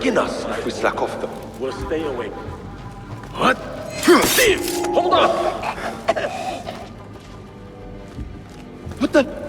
Skin us if we slack off them. We'll stay awake. What? Steve, hold on! What the?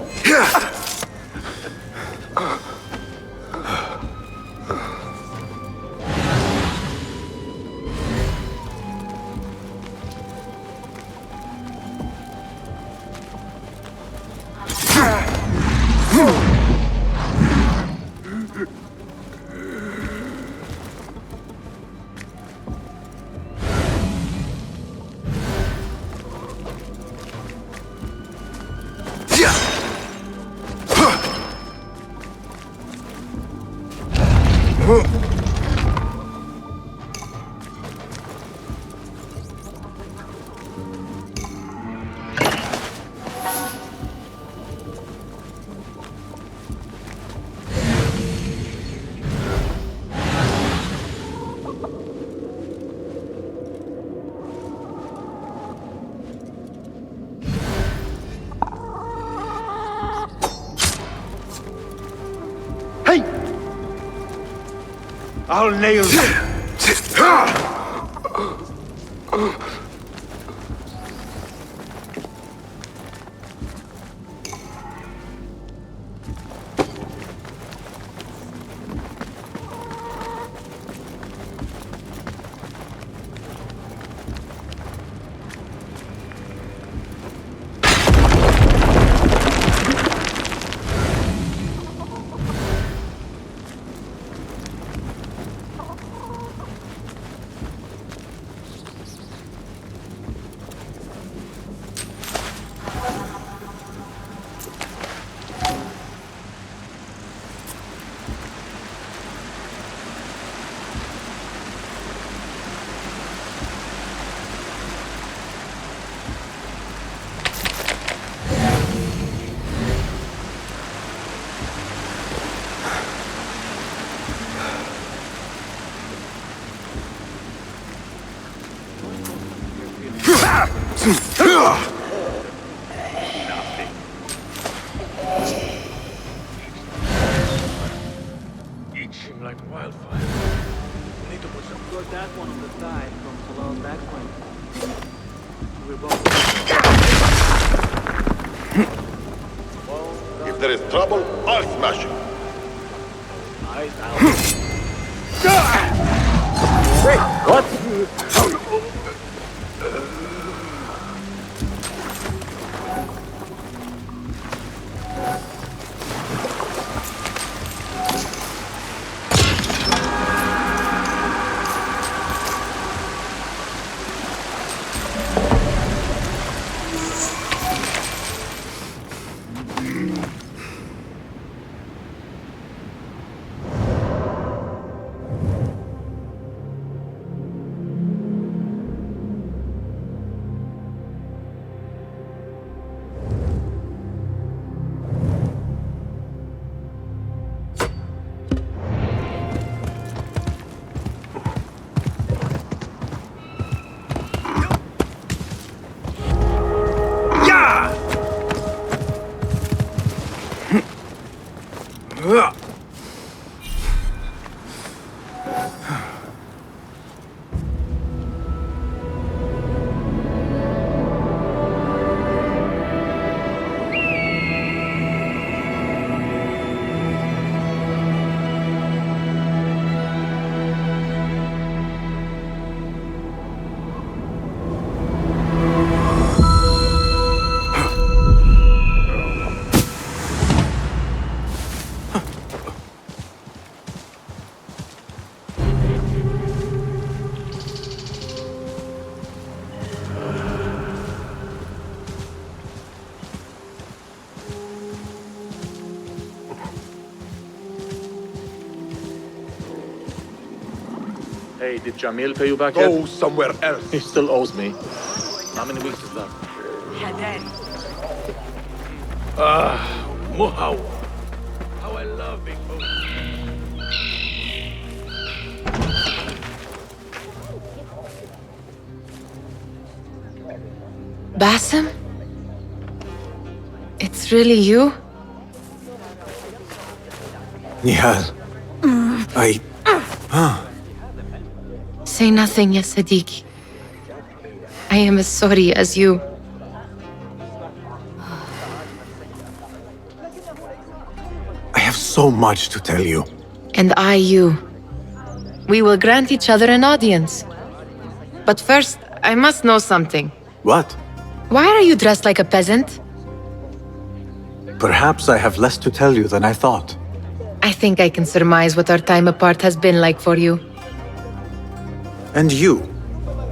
I'll nail you. Itching like wildfire. We need to put some. Got that one on the side from below that point. We're both. If there is trouble, I'll smash it. Eyes out. Wait, what? Hey, did Jamil pay you back Go yet? somewhere else. He still owes me. How many weeks is that? Muhaw. How I love big food. Bassem? It's really you? Nihal. Say nothing, ya Sadiq. I am as sorry as you. I have so much to tell you. And I you. We will grant each other an audience. But first, I must know something. What? Why are you dressed like a peasant? Perhaps I have less to tell you than I thought. I think I can surmise what our time apart has been like for you. And you?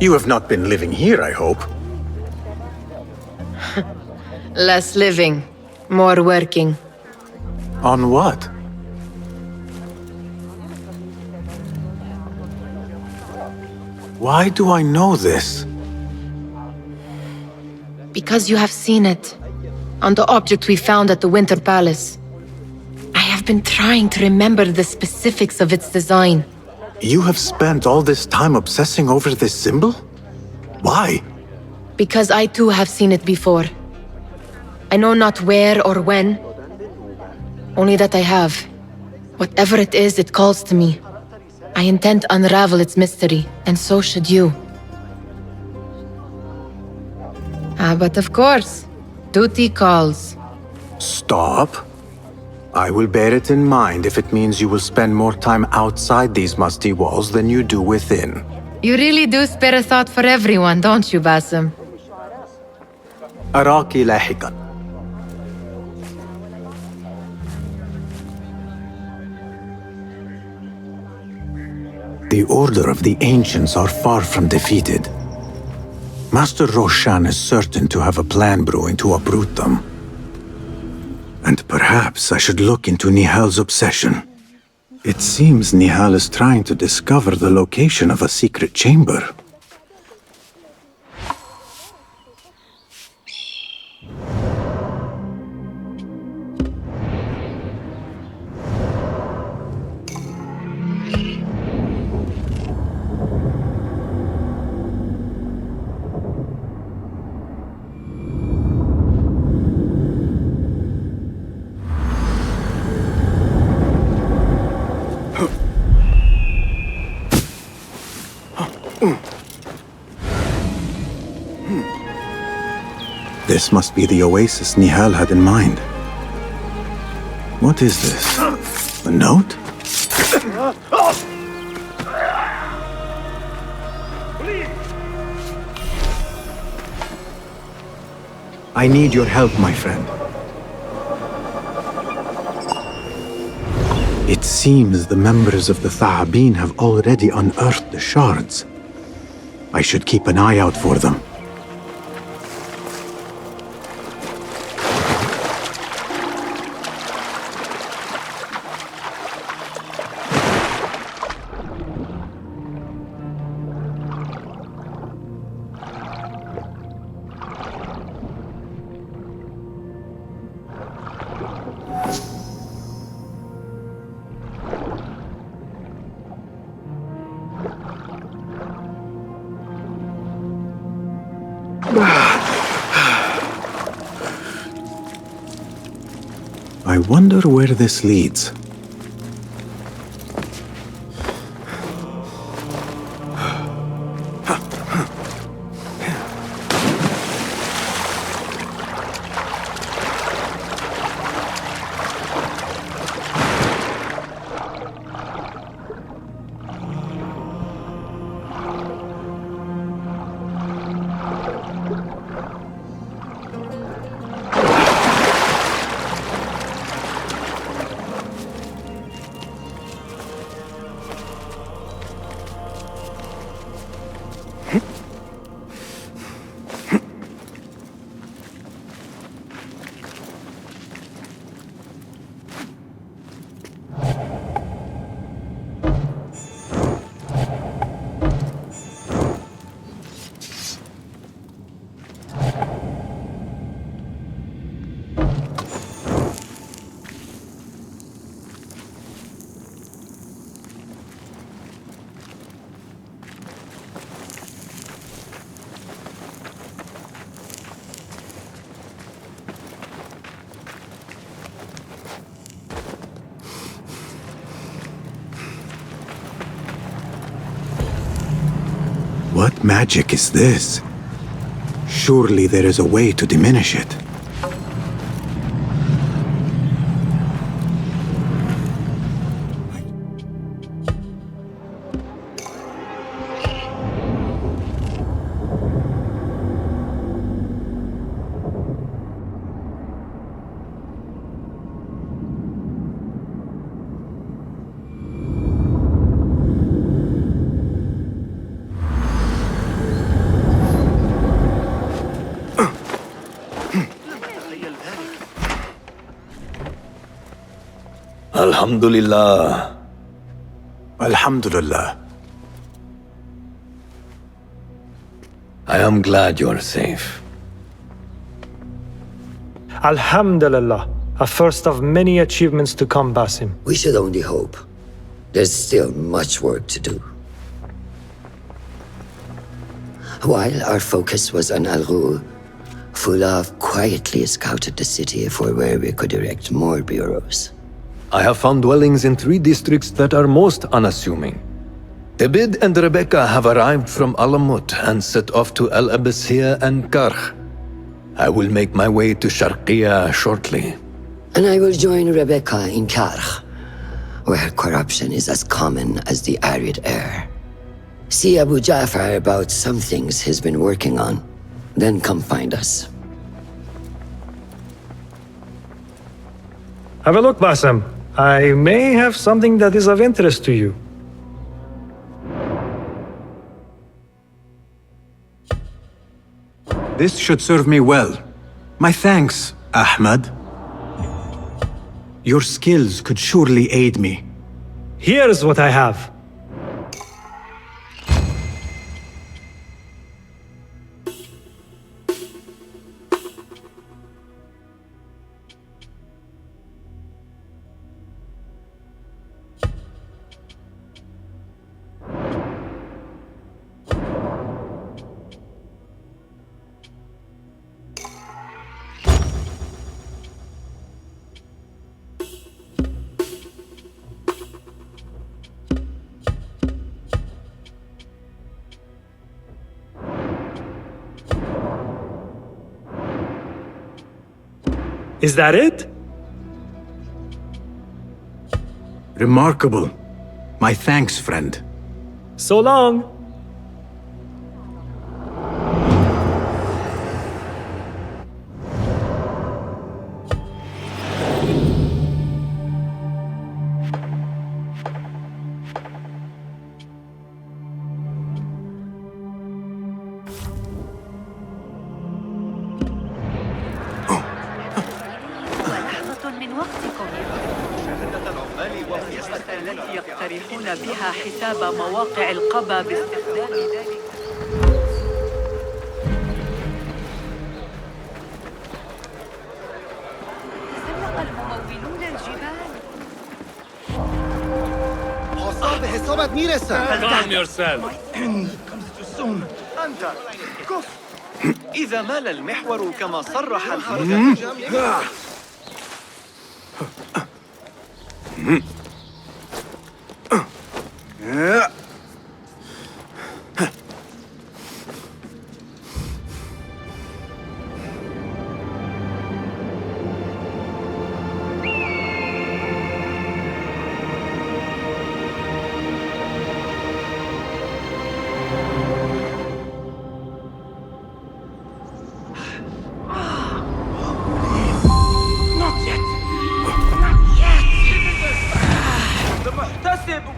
You have not been living here, I hope. Less living, more working. On what? Why do I know this? Because you have seen it. On the object we found at the Winter Palace. I have been trying to remember the specifics of its design. You have spent all this time obsessing over this symbol? Why? Because I too have seen it before. I know not where or when, only that I have. Whatever it is, it calls to me. I intend to unravel its mystery, and so should you. But of course, duty calls. Stop. I will bear it in mind if it means you will spend more time outside these musty walls than you do within. You really do spare a thought for everyone, don't you, Bassem? أراك لاحقا. The Order of the Ancients are far from defeated. Master Roshan is certain to have a plan brewing to uproot them. And perhaps I should look into Nihal's obsession. It seems Nihal is trying to discover the location of a secret chamber. This must be the oasis Nihal had in mind. What is this? A note? I need your help, my friend. It seems the members of the Thahabin have already unearthed the shards. I should keep an eye out for them. I wonder where this leads. What magic is this? Surely there is a way to diminish it. Alhamdulillah. Alhamdulillah. I am glad you're safe. Alhamdulillah, a first of many achievements to come, Basim. We should only hope. There's still much work to do. While our focus was on Al-Ghul, Fulav quietly scouted the city for where we could erect more bureaus. I have found dwellings in 3 districts that are most unassuming. Tebid and Rebecca have arrived from Alamut and set off to Al Abbasiyah and Karh. I will make my way to Sharqiya shortly. And I will join Rebecca in Karh, where corruption is as common as the arid air. See Abu Ja'far about some things he's been working on, then come find us. Have a look, Basim. I may have something that is of interest to you. This should serve me well. My thanks, Ahmad. Your skills could surely aid me. Here's what I have. Is that it? Remarkable. My thanks, friend. So long. التي يقترحون بها حساب مواقع القبا باستخدام ذلك. تسلق الممولون الجبال. Calm yourself. أنت كف. إذا مال المحور كما صرح الخريطة.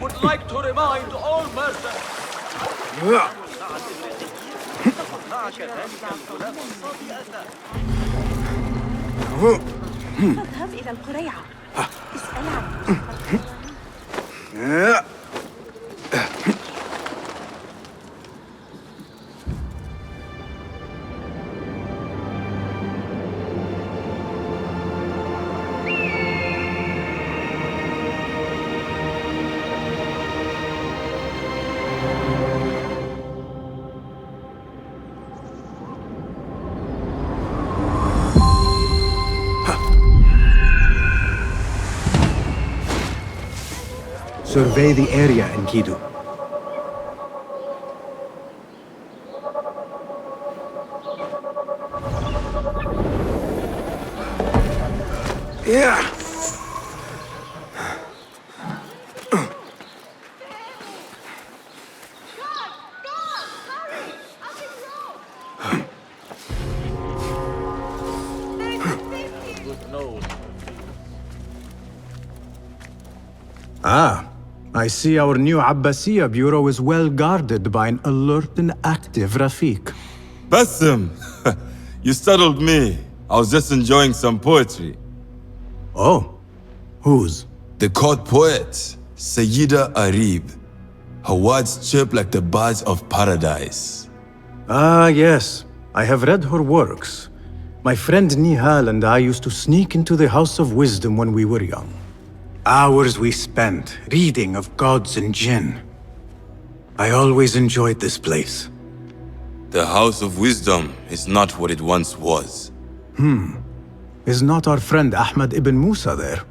Would like to remind all merchants. اذهب إلى القريعة. اسأل عنه. Survey the area, Enkidu. Yeah. Ah, I see our new Abbasiyya bureau is well guarded by an alert and active Rafiq. Bassem, you startled me. I was just enjoying some poetry. Oh, whose? The court poet, Sayyida Arib. Her words chirp like the birds of paradise. Ah, yes. I have read her works. My friend Nihal and I used to sneak into the House of Wisdom when we were young. Hours we spent reading of gods and jinn. I always enjoyed this place. The House of Wisdom is not what it once was. Is not our friend Ahmad ibn Musa there?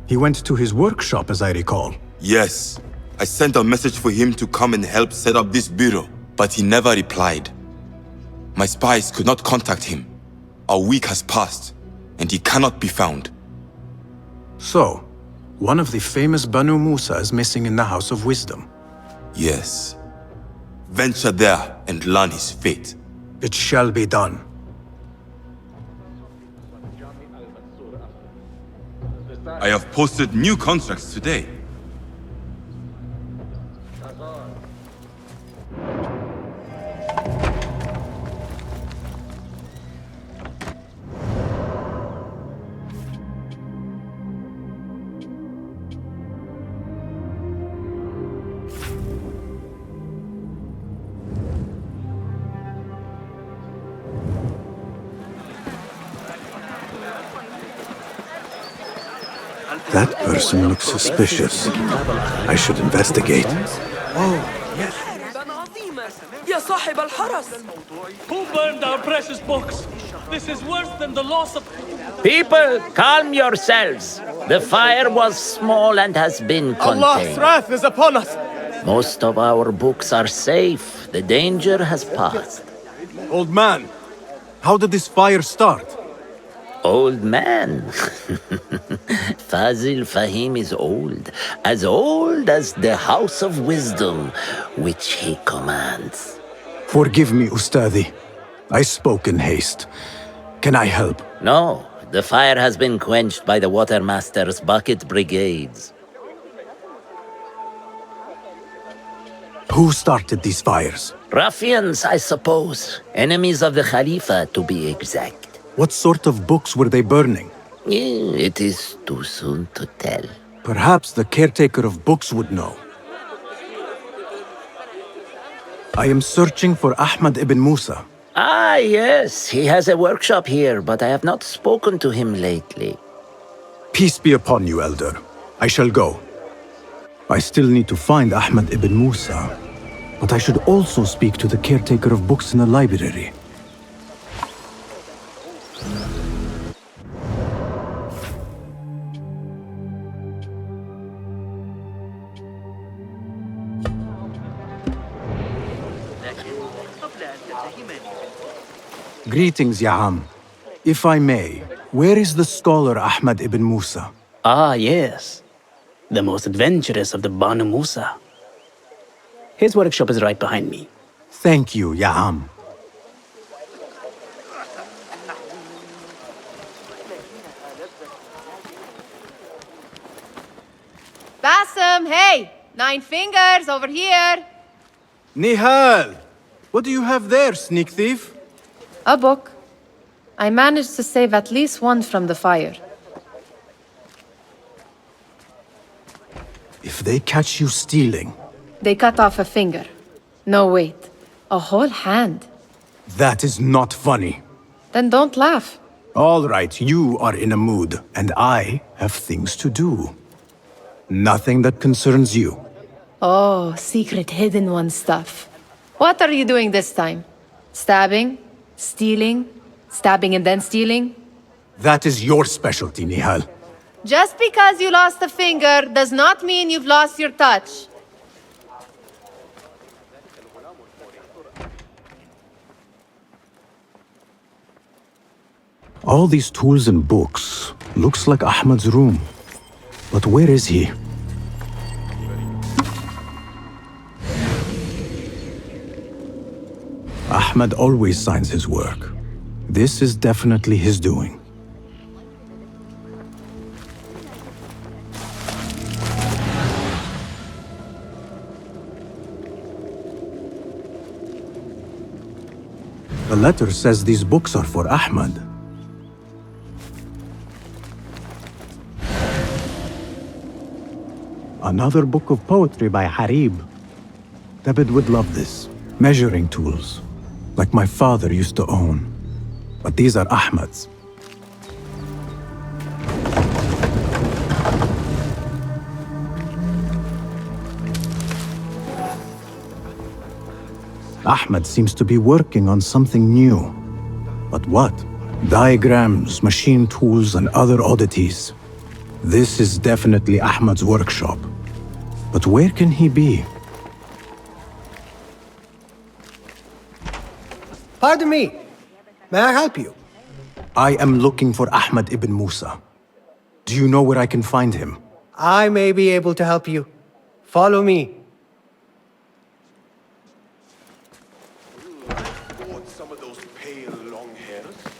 He went to his workshop, as I recall. Yes, I sent a message for him to come and help set up this bureau, but he never replied. My spies could not contact him. A week has passed, and he cannot be found. So, one of the famous Banu Musa is missing in the House of Wisdom. Yes. Venture there and learn his fate. It shall be done. I have posted new contracts today. That person looks suspicious. I should investigate. يا صاحب الحرس. Who burned our precious books? This is worse than the loss of... People, calm yourselves. The fire was small and has been contained. Allah's wrath is upon us. Most of our books are safe. The danger has passed. Old man, how did this fire start? Old man. Fazil Fahim is old as the House of Wisdom, which he commands. Forgive me, Ustadi. I spoke in haste. Can I help? No, the fire has been quenched by the Watermaster's bucket brigades. Who started these fires? Ruffians, I suppose. Enemies of the Khalifa, to be exact. What sort of books were they burning? It is too soon to tell. Perhaps the caretaker of books would know. I am searching for Ahmad ibn Musa. Ah, yes, he has a workshop here, but I have not spoken to him lately. Peace be upon you, Elder. I shall go. I still need to find Ahmad ibn Musa, but I should also speak to the caretaker of books in the library. Greetings, Ya'am. If I may, where is the scholar Ahmad ibn Musa? Ah, yes. The most adventurous of the Banu Musa. His workshop is right behind me. Thank you, Ya'am. Bassem, hey! 9 fingers over here! Nihal! What do you have there, sneak thief? A book. I managed to save at least one from the fire. If they catch you stealing... They cut off a finger. No, wait. A whole hand. That is not funny. Then don't laugh. All right, you are in a mood, and I have things to do. Nothing that concerns you. Oh, secret hidden one stuff. What are you doing this time? Stabbing? Stealing? Stabbing and then stealing? That is your specialty, Nihal. Just because you lost a finger does not mean you've lost your touch. All these tools and books Looks like Ahmad's room. But where is he? Ahmad always signs his work. This is definitely his doing. The letter says these books are for Ahmad. Another book of poetry by Harib. David would love this. Measuring tools, like my father used to own. But these are Ahmad's. Ahmad seems to be working on something new. But what? Diagrams, machine tools, and other oddities. This is definitely Ahmad's workshop. But where can he be? Pardon me. May I help you? I am looking for Ahmad ibn Musa. Do you know where I can find him? I may be able to help you. Follow me.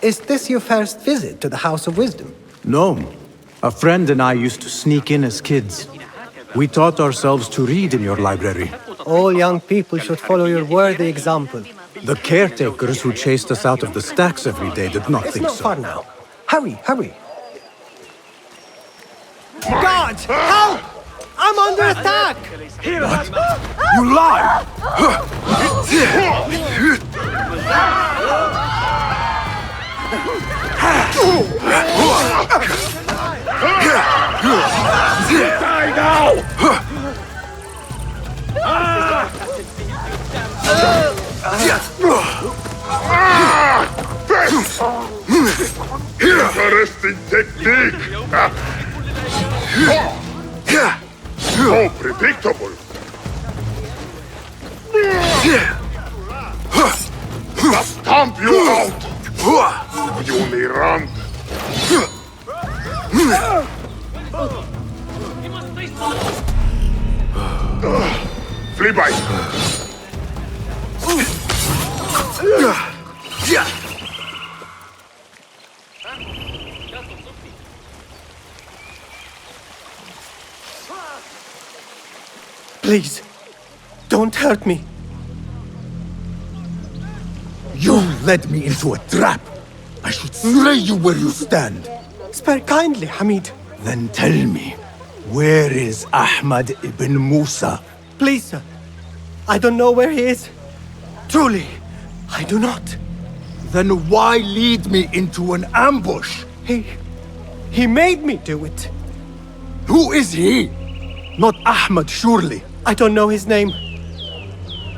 Is this your first visit to the House of Wisdom? No. A friend and I used to sneak in as kids. We taught ourselves to read in your library. All young people should follow your worthy example. The caretakers who chased us out of the stacks every day did not It's think not so. far now. Hurry, hurry. God! Help! I'm under attack! What? You lie! Die now! Interesting technique! So predictable! I'll stomp you out! You only run! Flea bite! Please, don't hurt me. You led me into a trap. I should slay you where you stand. Spare kindly, Hamid. Then tell me, where is Ahmad ibn Musa? Please, sir. I don't know where he is. Truly, I do not. Then why lead me into an ambush? He made me do it. Who is he? Not Ahmad, surely. I don't know his name.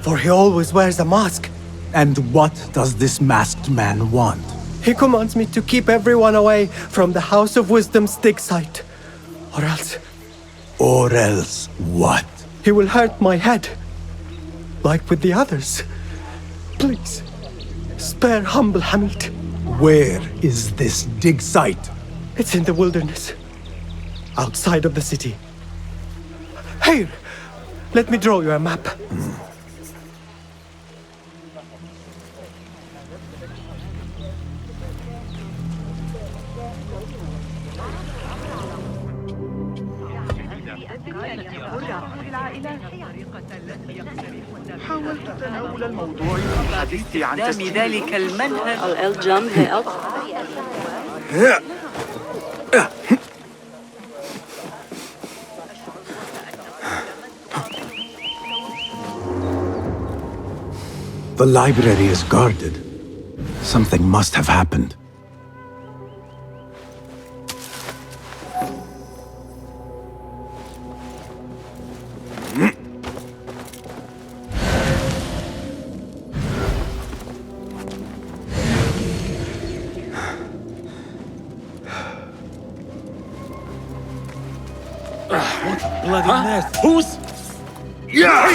For he always wears a mask. And what does this masked man want? He commands me to keep everyone away from the House of Wisdom's dig site. Or else... Or else what? He will hurt my head. Like with the others. Please, spare humble Hamid. Where is this dig site? It's in the wilderness. Outside of the city. Here, let me draw you a map. حاولت تناول الموضوع بالحديث عن تسليم ذلك المنهج The library is guarded. Something must have happened. Bloody mess. Who's? Yeah!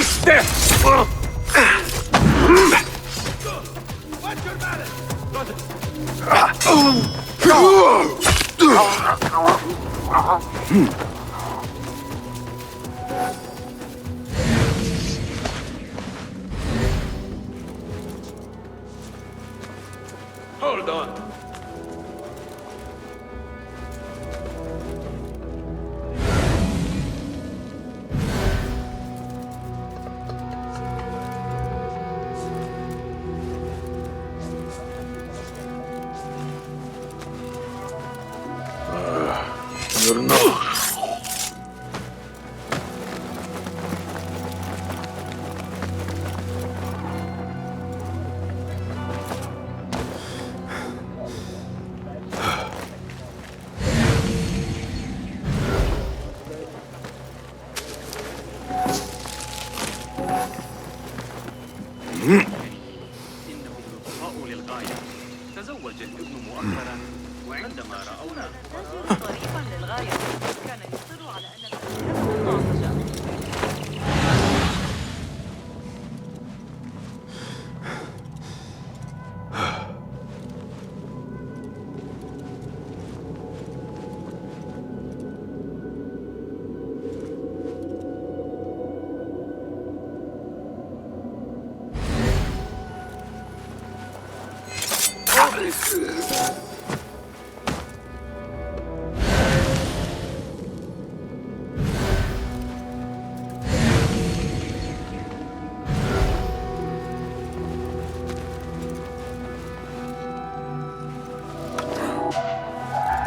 Hold on. You're not. إنهم لطفاء للغاية. تزوج الابن مؤخرا وعندما رأونا رجل ظريفا للغاية كان يصر على أن الضحية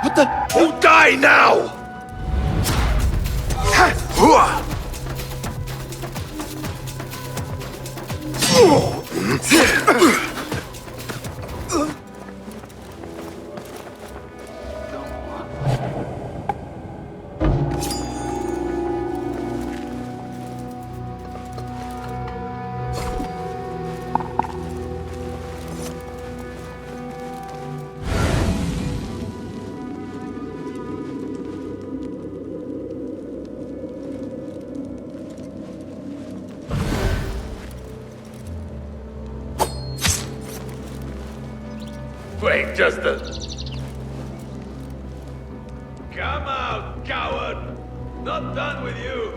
What the? You die now! Wait just a... Come out, coward! Not done with you!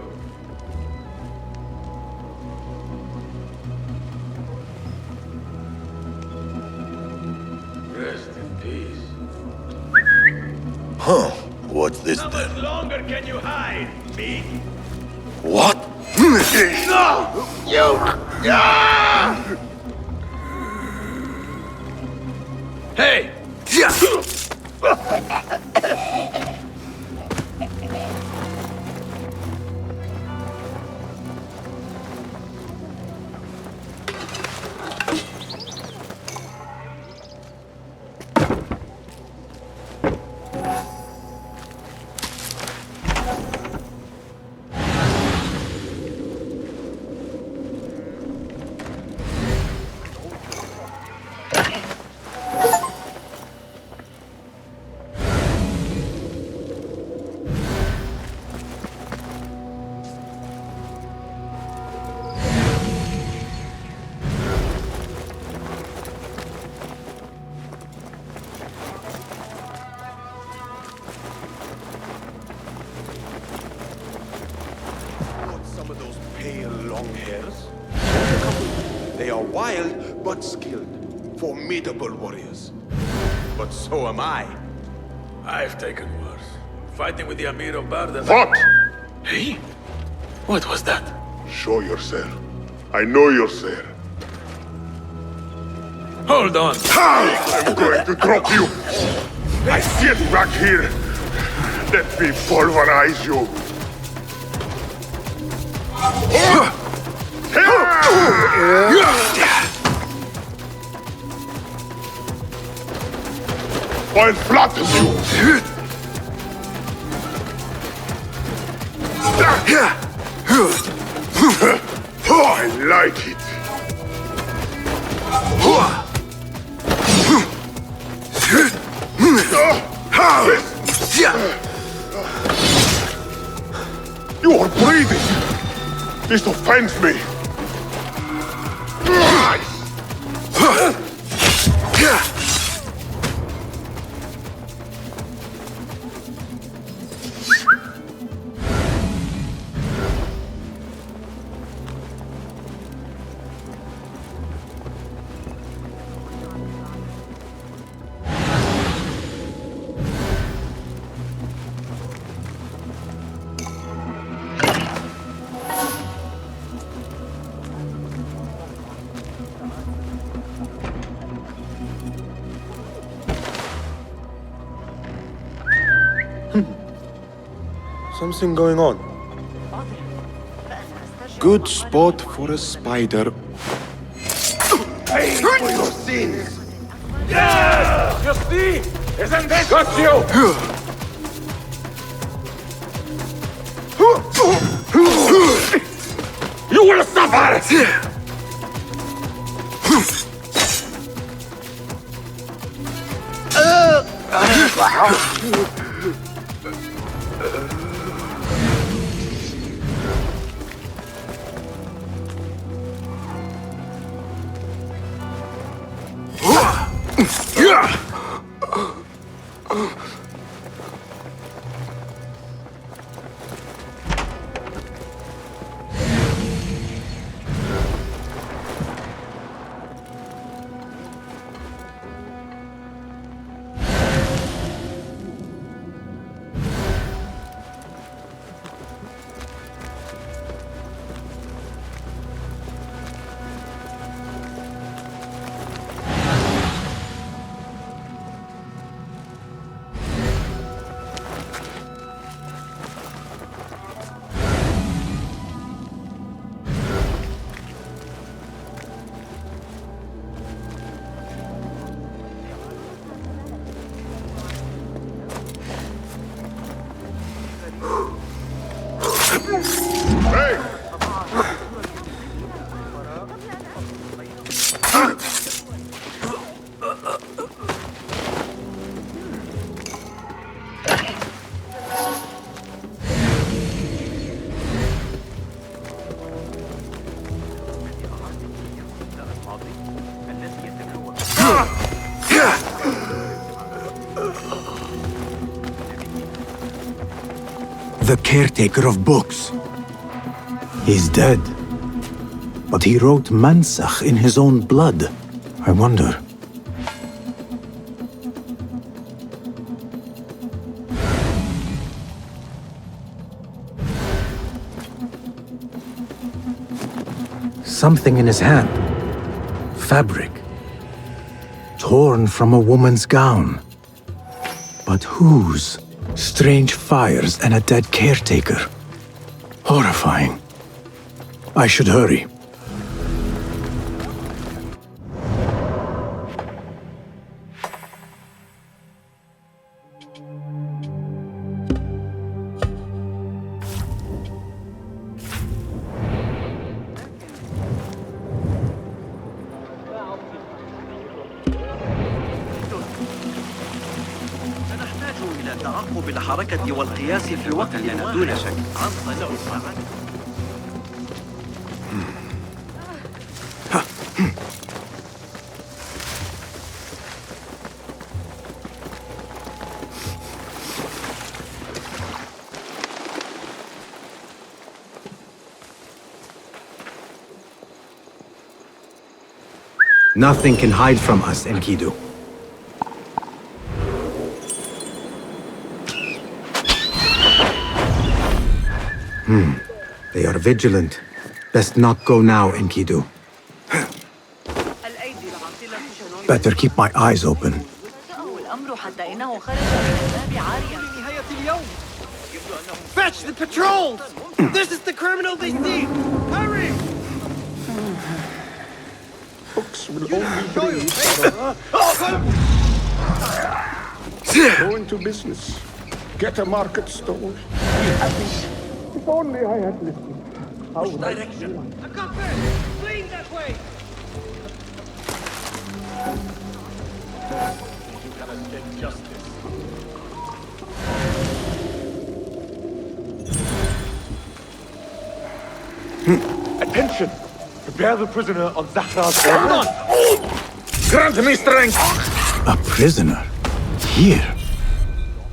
Rest in peace. Huh. What's this How then? much longer can you hide, me? What? No! You! Ah! Hey! Some of those pale long hairs? They are wild but skilled. Formidable warriors. But so am I. I've taken worse. Fighting with the Amir of Barda. What? Hey? What was that? Show yourself. I know you're there. Hold on. I'm going to drop you. I get back here. Let me pulverize you. I'll flatten you. I like it. You are breathing. This offends me. Something going on. Good spot for a spider. Pay for your sins! Yes! You see? Isn't this... Got you! You will suffer! The caretaker of books. He's dead. But he wrote Mansach in his own blood. I wonder. Something in his hand. Fabric. Torn from a woman's gown. But whose? Strange fires and a dead caretaker. Horrifying. I should hurry. تعقب الحركة والقياس في وقت دون شك. Nothing can hide from us, Enkidu. They are vigilant. Best not go now, Enkidu. Better keep my eyes open. Fetch the patrols! This is the criminal they seek! Hurry! Books will only bring Go into business. Get a market stall. Be happy. If only I had listened. How would direction? A copper! Fleeing that way! You gotta get justice. Attention! Prepare the prisoner on Zahra's order. Grant me strength! A prisoner? Here?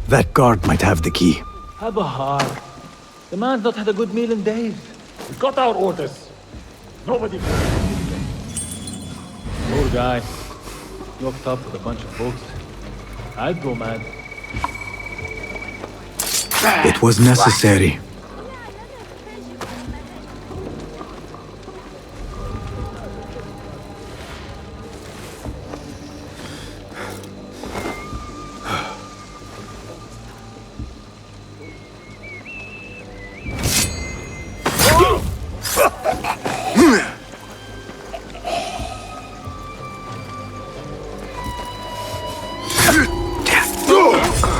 That guard might have the key. Abahar. The man's not had a good meal in days. We got our orders. Nobody can. Poor guy. Locked up with a bunch of books. I'd go mad. It was necessary.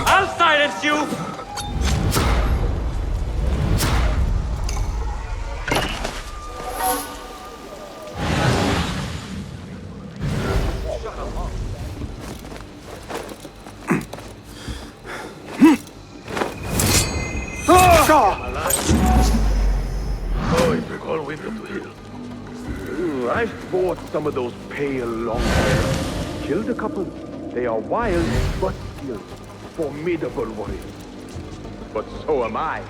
I'll silence you! I've bought some of those pale long hairs. Killed a couple. They are wild, but skilled. Formidable warriors. But so am I.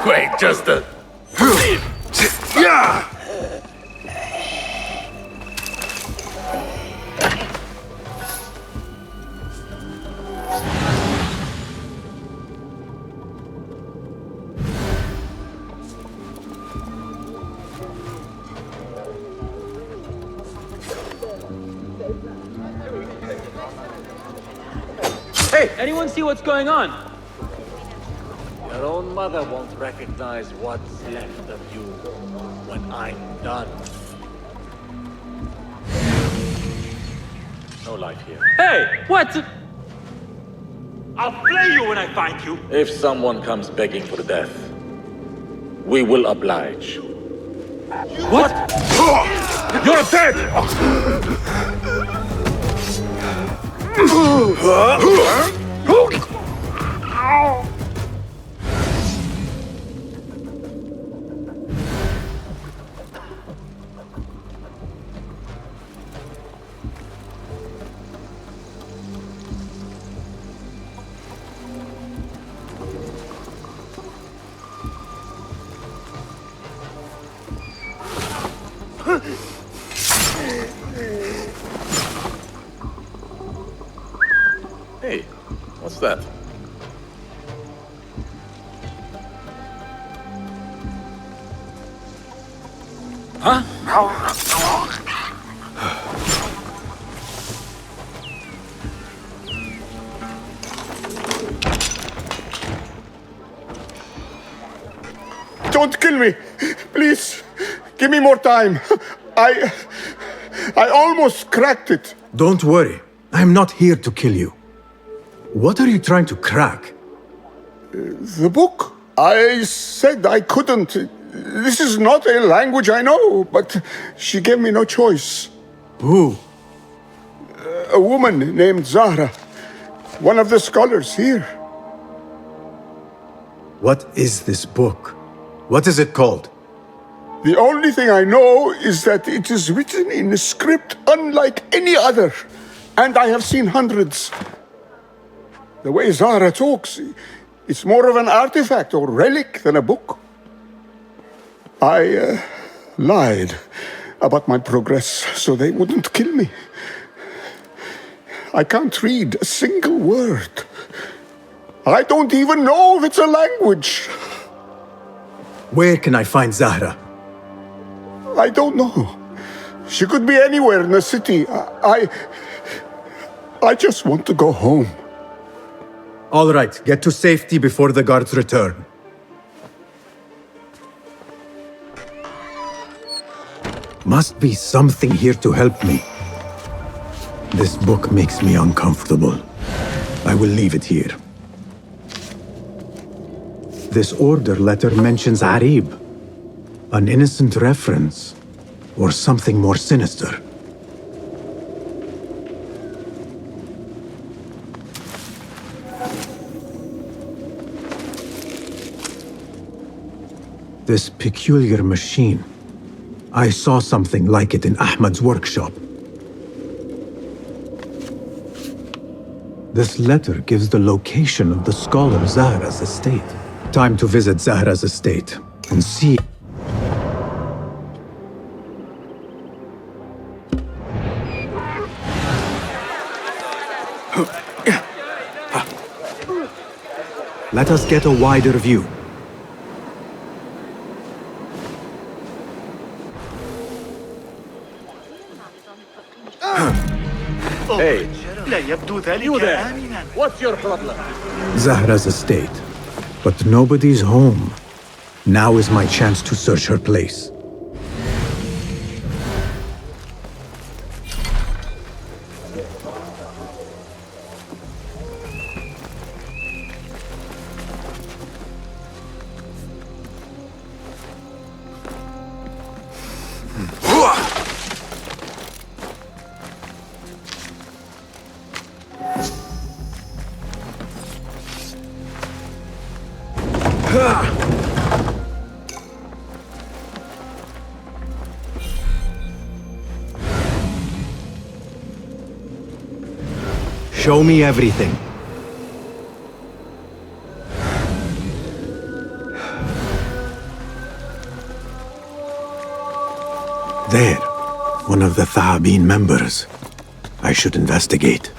Wait, just a... Hey, anyone see what's going on? Your own mother won't recognize what's left of you when I'm done. No life here. Hey, what? I'll flay you when I find you. If someone comes begging for death, we will oblige. What? You're dead! Hey, what's that? Huh? Don't kill me. Please. Give me more time. I almost cracked it. Don't worry. I'm not here to kill you. What are you trying to crack? The book. I said I couldn't. This is not a language I know, but she gave me no choice. Who? A woman named Zahra. One of the scholars here. What is this book? What is it called? The only thing I know is that it is written in a script unlike any other. And I have seen hundreds. The way Zahra talks, it's more of an artifact or relic than a book. I lied about my progress so they wouldn't kill me. I can't read a single word. I don't even know if it's a language. Where can I find Zahra? I don't know. She could be anywhere in the city. I just want to go home. All right, get to safety before the guards return. Must be something here to help me. This book makes me uncomfortable. I will leave it here. This order letter mentions Arib. An innocent reference. Or something more sinister. This peculiar machine. I saw something like it in Ahmad's workshop. This letter gives the location of the scholar Zahra's estate. Time to visit Zahra's estate and see. Let us get a wider view. Hey, لا يبدو ذلك you there. آمنا. What's your problem? Zahra's estate. But nobody's home. Now is my chance to search her place. Show me everything. There, one of the Thaabin members. I should investigate.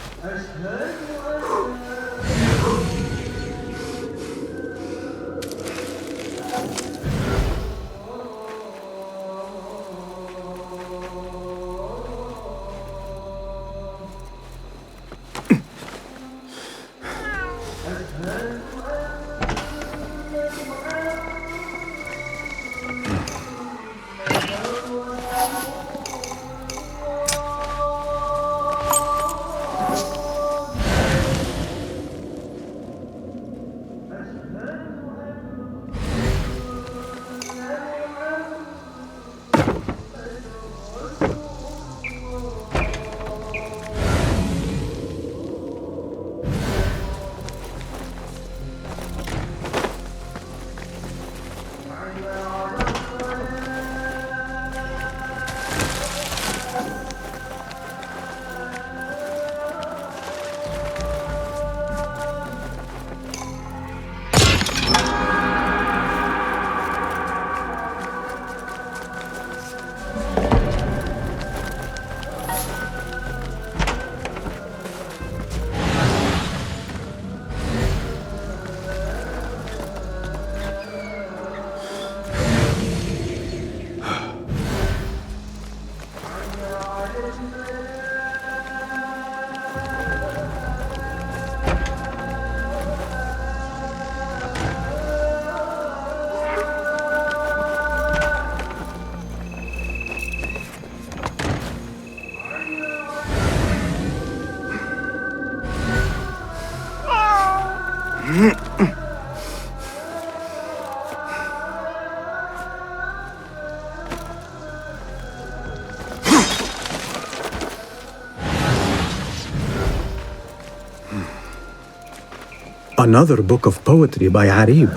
Another book of poetry by Arib.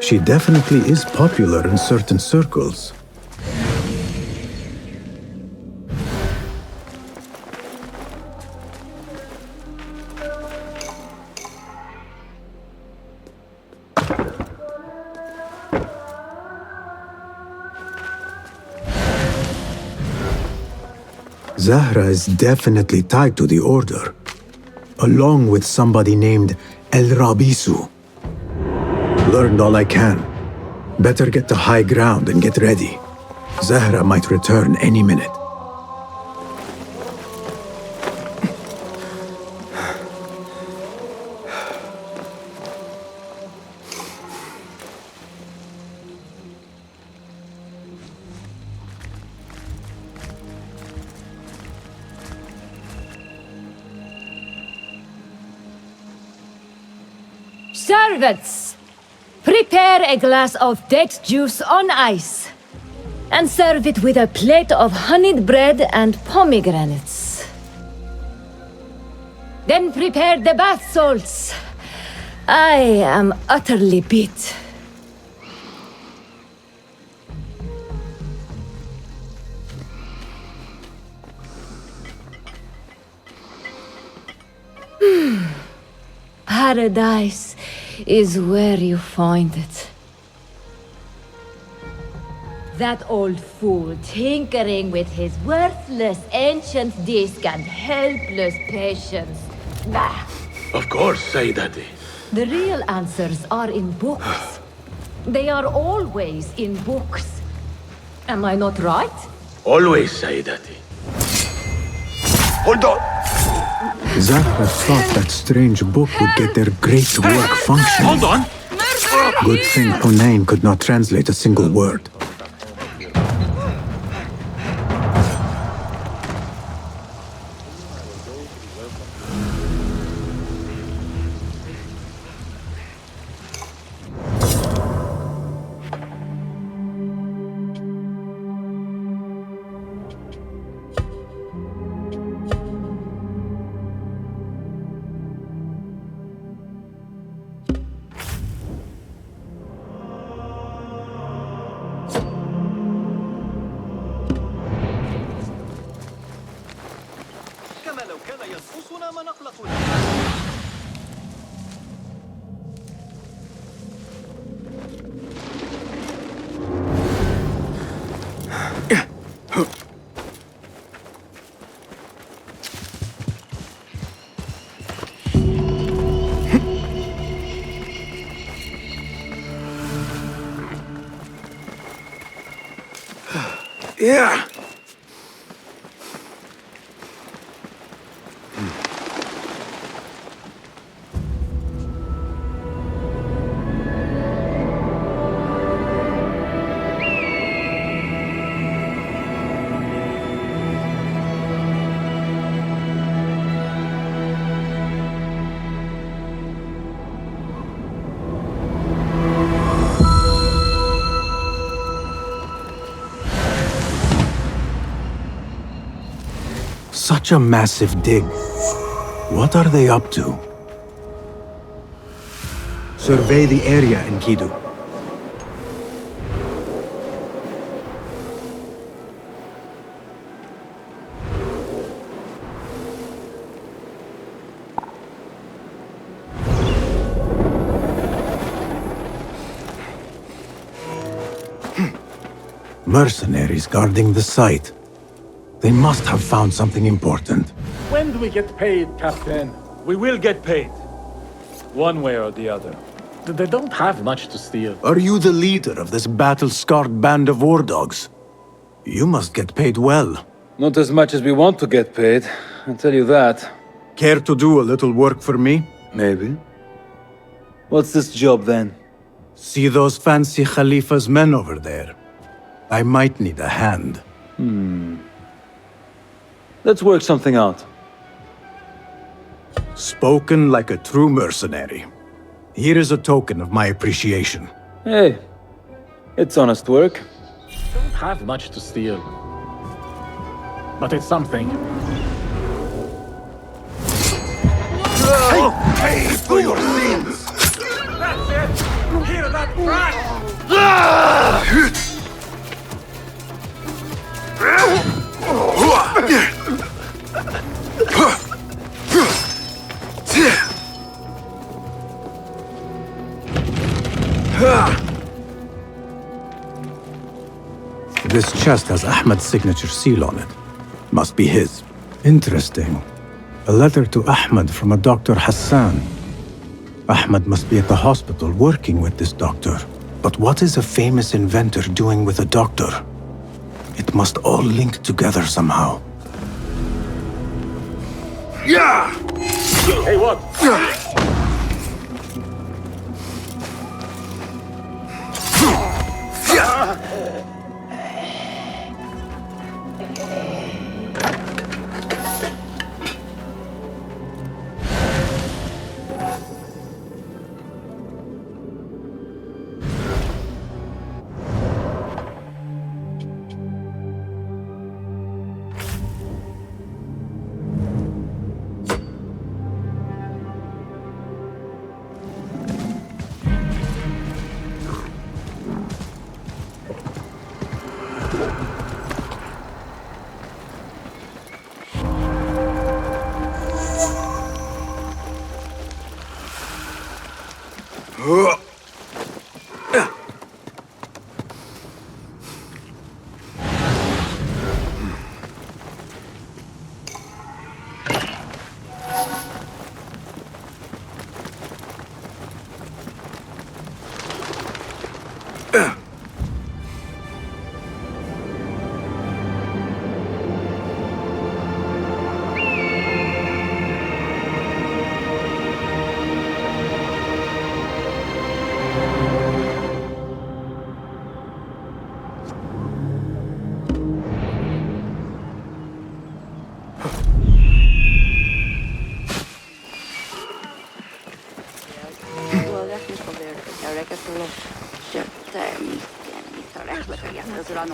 She definitely is popular in certain circles. Zahra is definitely tied to the Order, along with somebody named El Rabisu. Learned all I can. Better get to high ground and get ready. Zahra might return any minute. Servants, prepare a glass of date juice on ice and serve it with a plate of honeyed bread and pomegranates. Then prepare the bath salts. I am utterly beat. Paradise is where you find it. That old fool tinkering with his worthless ancient disc and helpless patience. Bah. Of course, Sayyidati. The real answers are in books. They are always in books. Am I not right? Always, Sayyidati. Hold on! Zahra thought that strange book would get their great work functioning. Hold on! Good thing Hunain could not translate a single word. كما لو كان ينقصنا ما نقلق له. Yeah. Such a massive dig. What are they up to? Survey the area, Enkidu. Mercenaries guarding the site. They must have found something important. When do we get paid, Captain? We will get paid. One way or the other. They don't have much to steal. Are you the leader of this battle-scarred band of war dogs? You must get paid well. Not as much as we want to get paid, I'll tell you that. Care to do a little work for me? Maybe. What's this job then? See those fancy Khalifa's men over there? I might need a hand. Let's work something out. Spoken like a true mercenary. Here is a token of my appreciation. Hey, it's honest work. Don't have much to steal. But it's something. Pay for your sins! That's it! Hear that crash! This chest has Ahmed's signature seal on it. Must be his. Interesting. A letter to Ahmed from a Dr. Hassan. Ahmed must be at the hospital working with this doctor. But what is a famous inventor doing with a doctor? It must all link together somehow. Yeah! Hey, what? The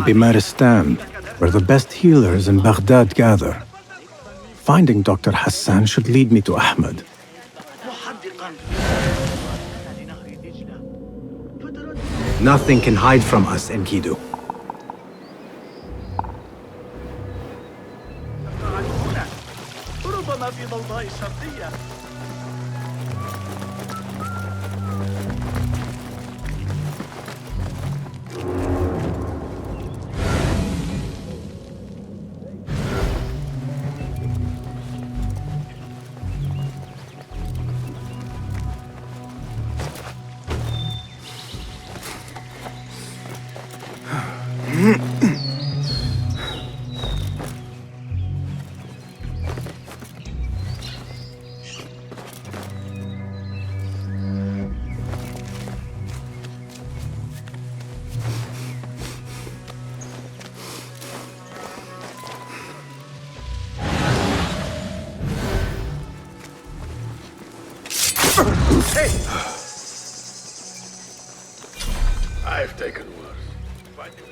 Bimaristan, where the best healers in Baghdad gather. Finding Dr. Hassan should lead me to Ahmed. Nothing can hide from us, Enkidu. ربما في ضوضاء الشرقية. I've taken worse. Find you.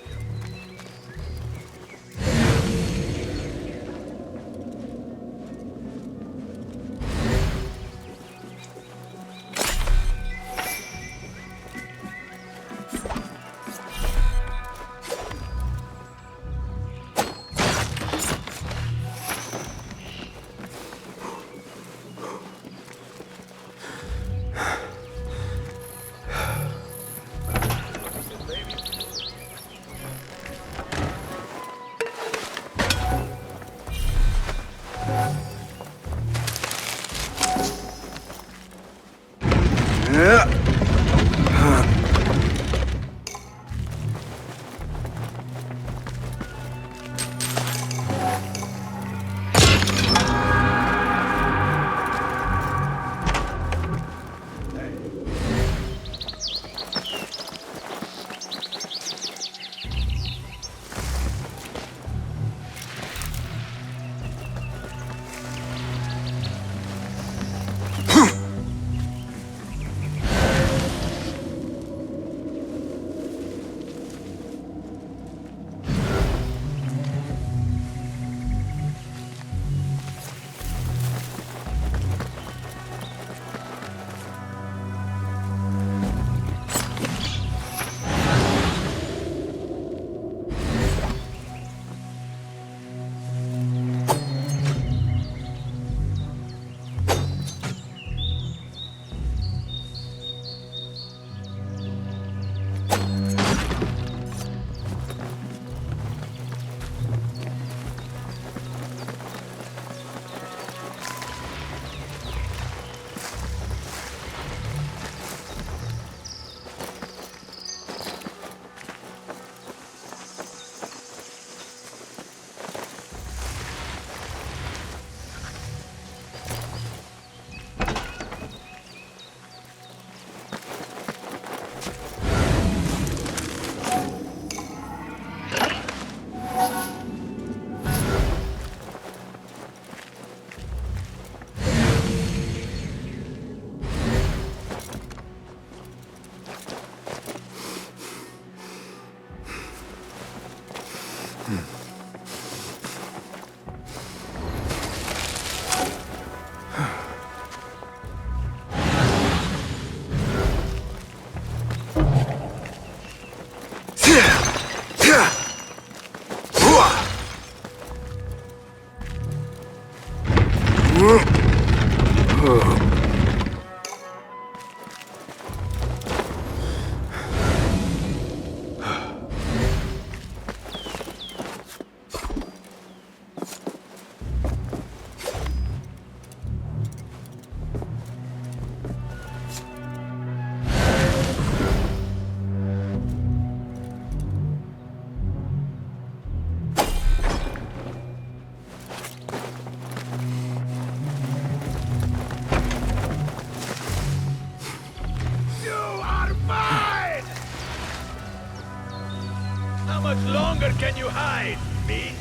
much longer can you hide, me?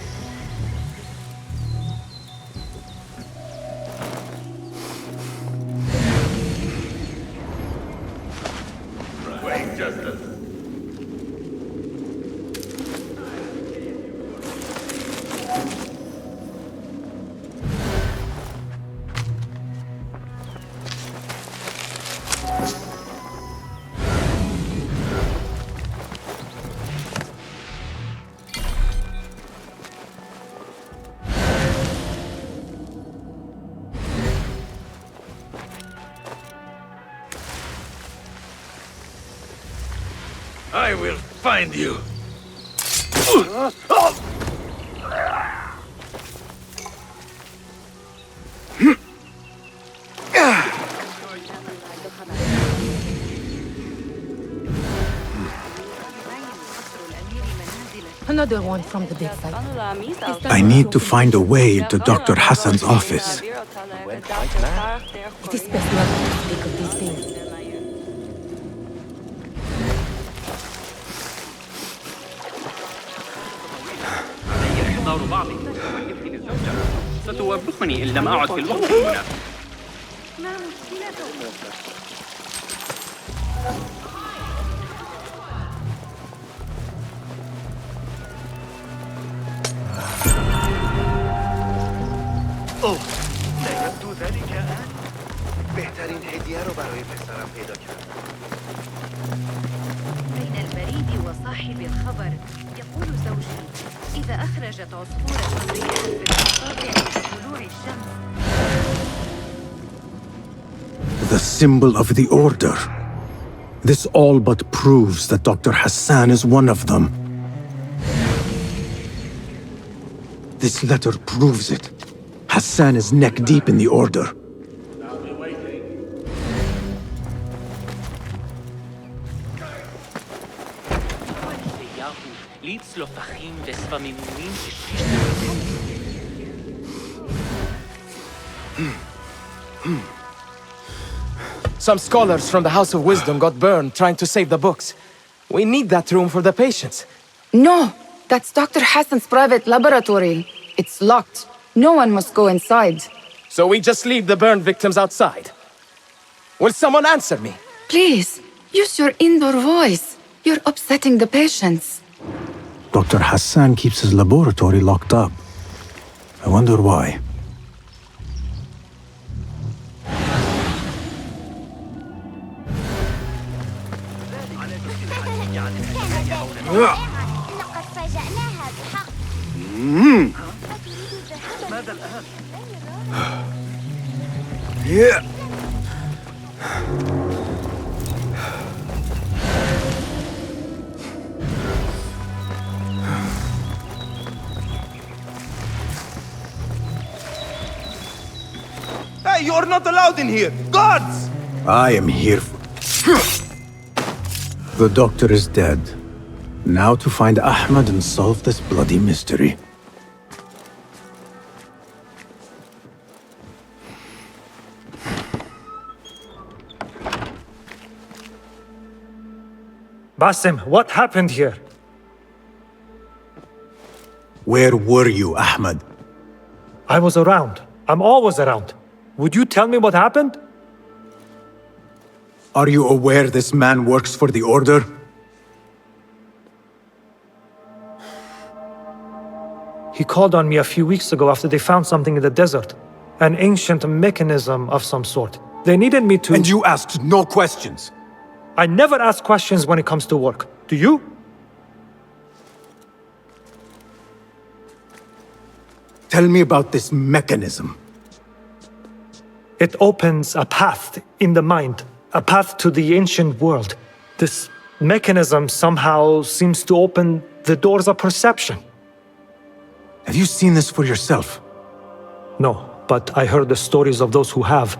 Wait. I will find you. Another one from the big side. I need to find a way to Dr. Hassan's office. It is best not to speak of these things. إحضار بعض يمكن الزوجة ستوبخني إن لم أعد في الوقت المناسب. اوه لا يبدو ذلك الآن بهترین هدیه رو برای پسرم پیدا کردم. بين البريد وصاحب الخبر يقول زوجي إذا أخرجت عصفورة ريحا في المصابع بطلوع الشمس. The symbol of the Order. This all but proves that Dr. Hassan is one of them. This letter proves it. Hassan is neck deep in the Order. Some scholars from the House of Wisdom got burned trying to save the books. We need that room for the patients. No, that's Dr. Hassan's private laboratory. It's locked. No one must go inside. So we just leave the burned victims outside. Will someone answer me? Please, use your indoor voice. You're upsetting the patients. Dr. Hassan keeps his laboratory locked up. I wonder why. لقد فاجأناها بحق. ماذا الآن؟ Hey, you're not allowed in here! Guards! I am here for... The doctor is dead. Now to find Ahmed and solve this bloody mystery. Basim, what happened here? Where were you, Ahmed? I was around. I'm always around. Would you tell me what happened? Are you aware this man works for the Order? He called on me a few weeks ago after they found something in the desert. An ancient mechanism of some sort. They needed me to... And you asked no questions? I never ask questions when it comes to work. Do you? Tell me about this mechanism. It opens a path in the mind, a path to the ancient world. This mechanism somehow seems to open the doors of perception. Have you seen this for yourself? No, but I heard the stories of those who have.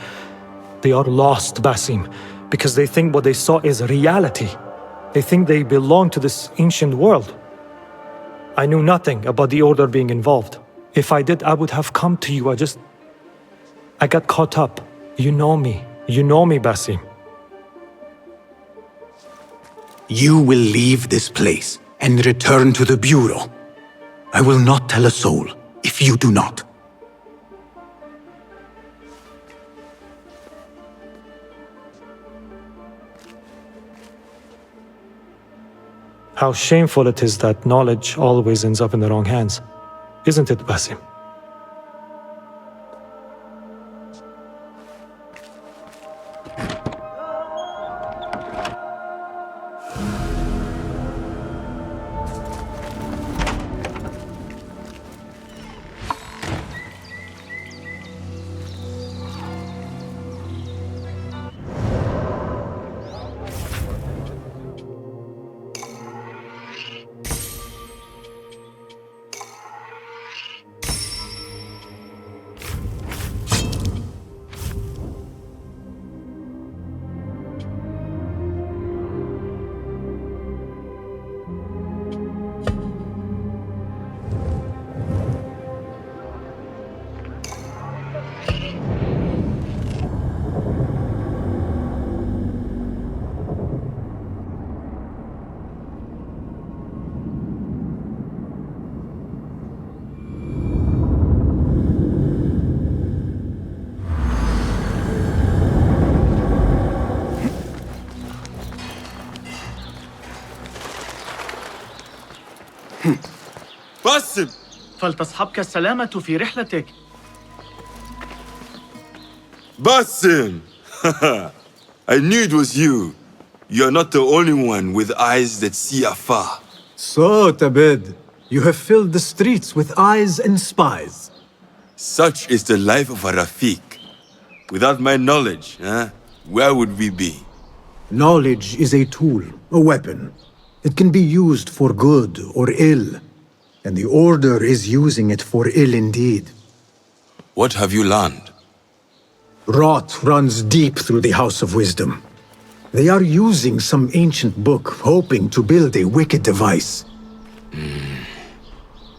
They are lost, Basim, because they think what they saw is reality. They think they belong to this ancient world. I knew nothing about the Order being involved. If I did, I would have come to you. I got caught up. You know me. You know me, Basim. You will leave this place and return to the Bureau. I will not tell a soul if you do not. How shameful it is that knowledge always ends up in the wrong hands. Isn't it, Basim? باسم! فلتصحبك السلامة في رحلتك. Basim! I knew it was you. You're not the only one with eyes that see afar. So, Tabid, you have filled the streets with eyes and spies. Such is the life of a Rafiq. Without my knowledge, where would we be? Knowledge is a tool, a weapon. It can be used for good or ill. And the Order is using it for ill indeed. What have you learned? Rot runs deep through the House of Wisdom. They are using some ancient book, hoping to build a wicked device.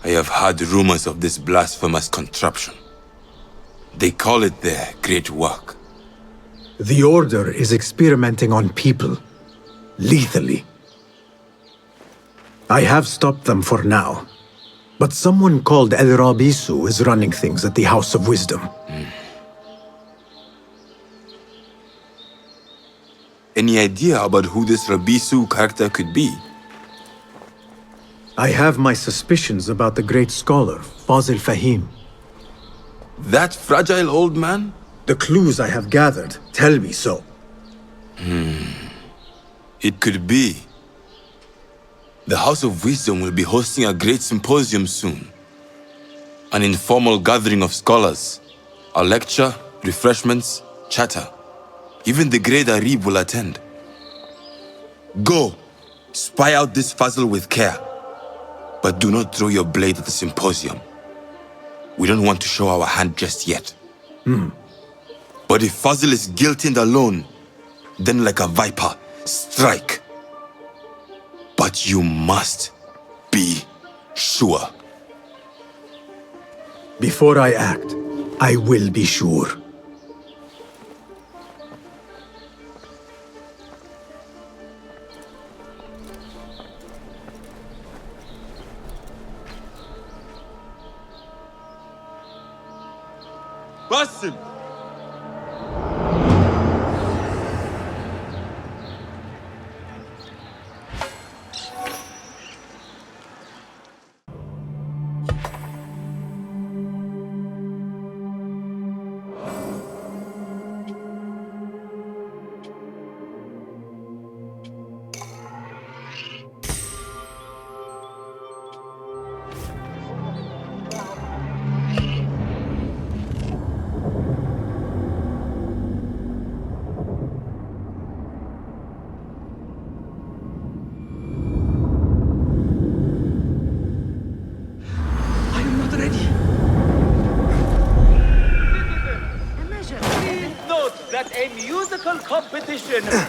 I have heard rumors of this blasphemous contraption. They call it their great work. The Order is experimenting on people, lethally. I have stopped them for now, but someone called El Rabisu is running things at the House of Wisdom. Any idea about who this Rabisu character could be? I have my suspicions about the great scholar, Fazil Fahim. That fragile old man? The clues I have gathered tell me so. It could be. The House of Wisdom will be hosting a great symposium soon. An informal gathering of scholars. A lecture, refreshments, chatter. Even the great Arib will attend. Go! Spy out this Fazil with care. But do not throw your blade at the symposium. We don't want to show our hand just yet. But if Fazil is guilty and alone, then like a viper, strike. But you must be sure. Before I act, I will be sure. Basim!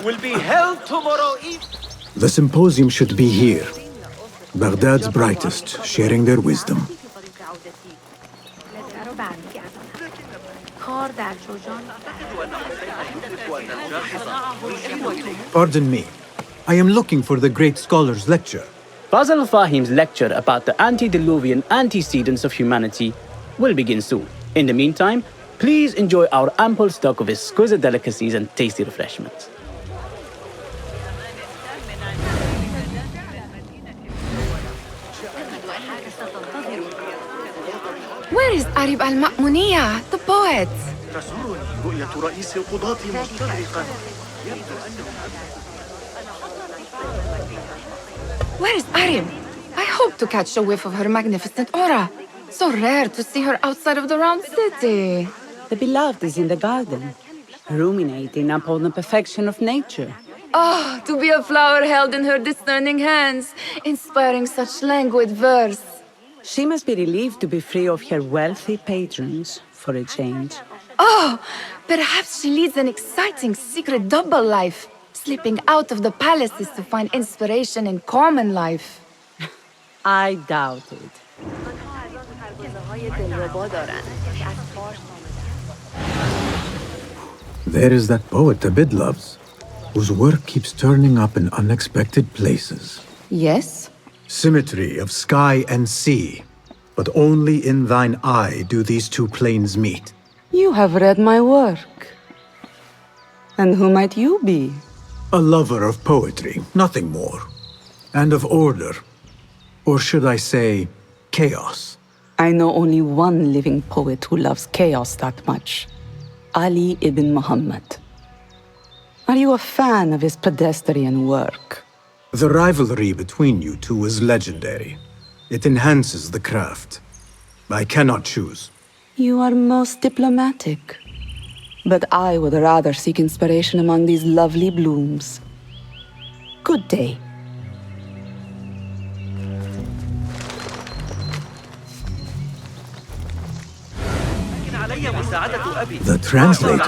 Will be held tomorrow evening. The symposium should be here. Baghdad's brightest, sharing their wisdom. Pardon me. I am looking for the great scholar's lecture. Fazl Fahim's lecture about the antediluvian antecedents of humanity will begin soon. In the meantime, please enjoy our ample stock of exquisite delicacies and tasty refreshments. Where is Arib al-Ma'muniya, the poet? Where is Arib? I hope to catch a whiff of her magnificent aura. So rare to see her outside of the round city. The beloved is in the garden, ruminating upon the perfection of nature. Oh, to be a flower held in her discerning hands, inspiring such languid verse. She must be relieved to be free of her wealthy patrons for a change. Oh, perhaps she leads an exciting secret double life, slipping out of the palaces to find inspiration in common life. I doubt it. There is that poet Abid loves, whose work keeps turning up in unexpected places. Yes? Symmetry of sky and sea, but only in thine eye do these two planes meet. You have read my work. And who might you be? A lover of poetry, nothing more. And of order. Or should I say, chaos? I know only one living poet who loves chaos that much. Ali ibn Muhammad. Are you a fan of his pedestrian work? The rivalry between you two is legendary. It enhances the craft. I cannot choose. You are most diplomatic. But I would rather seek inspiration among these lovely blooms. Good day. The translator?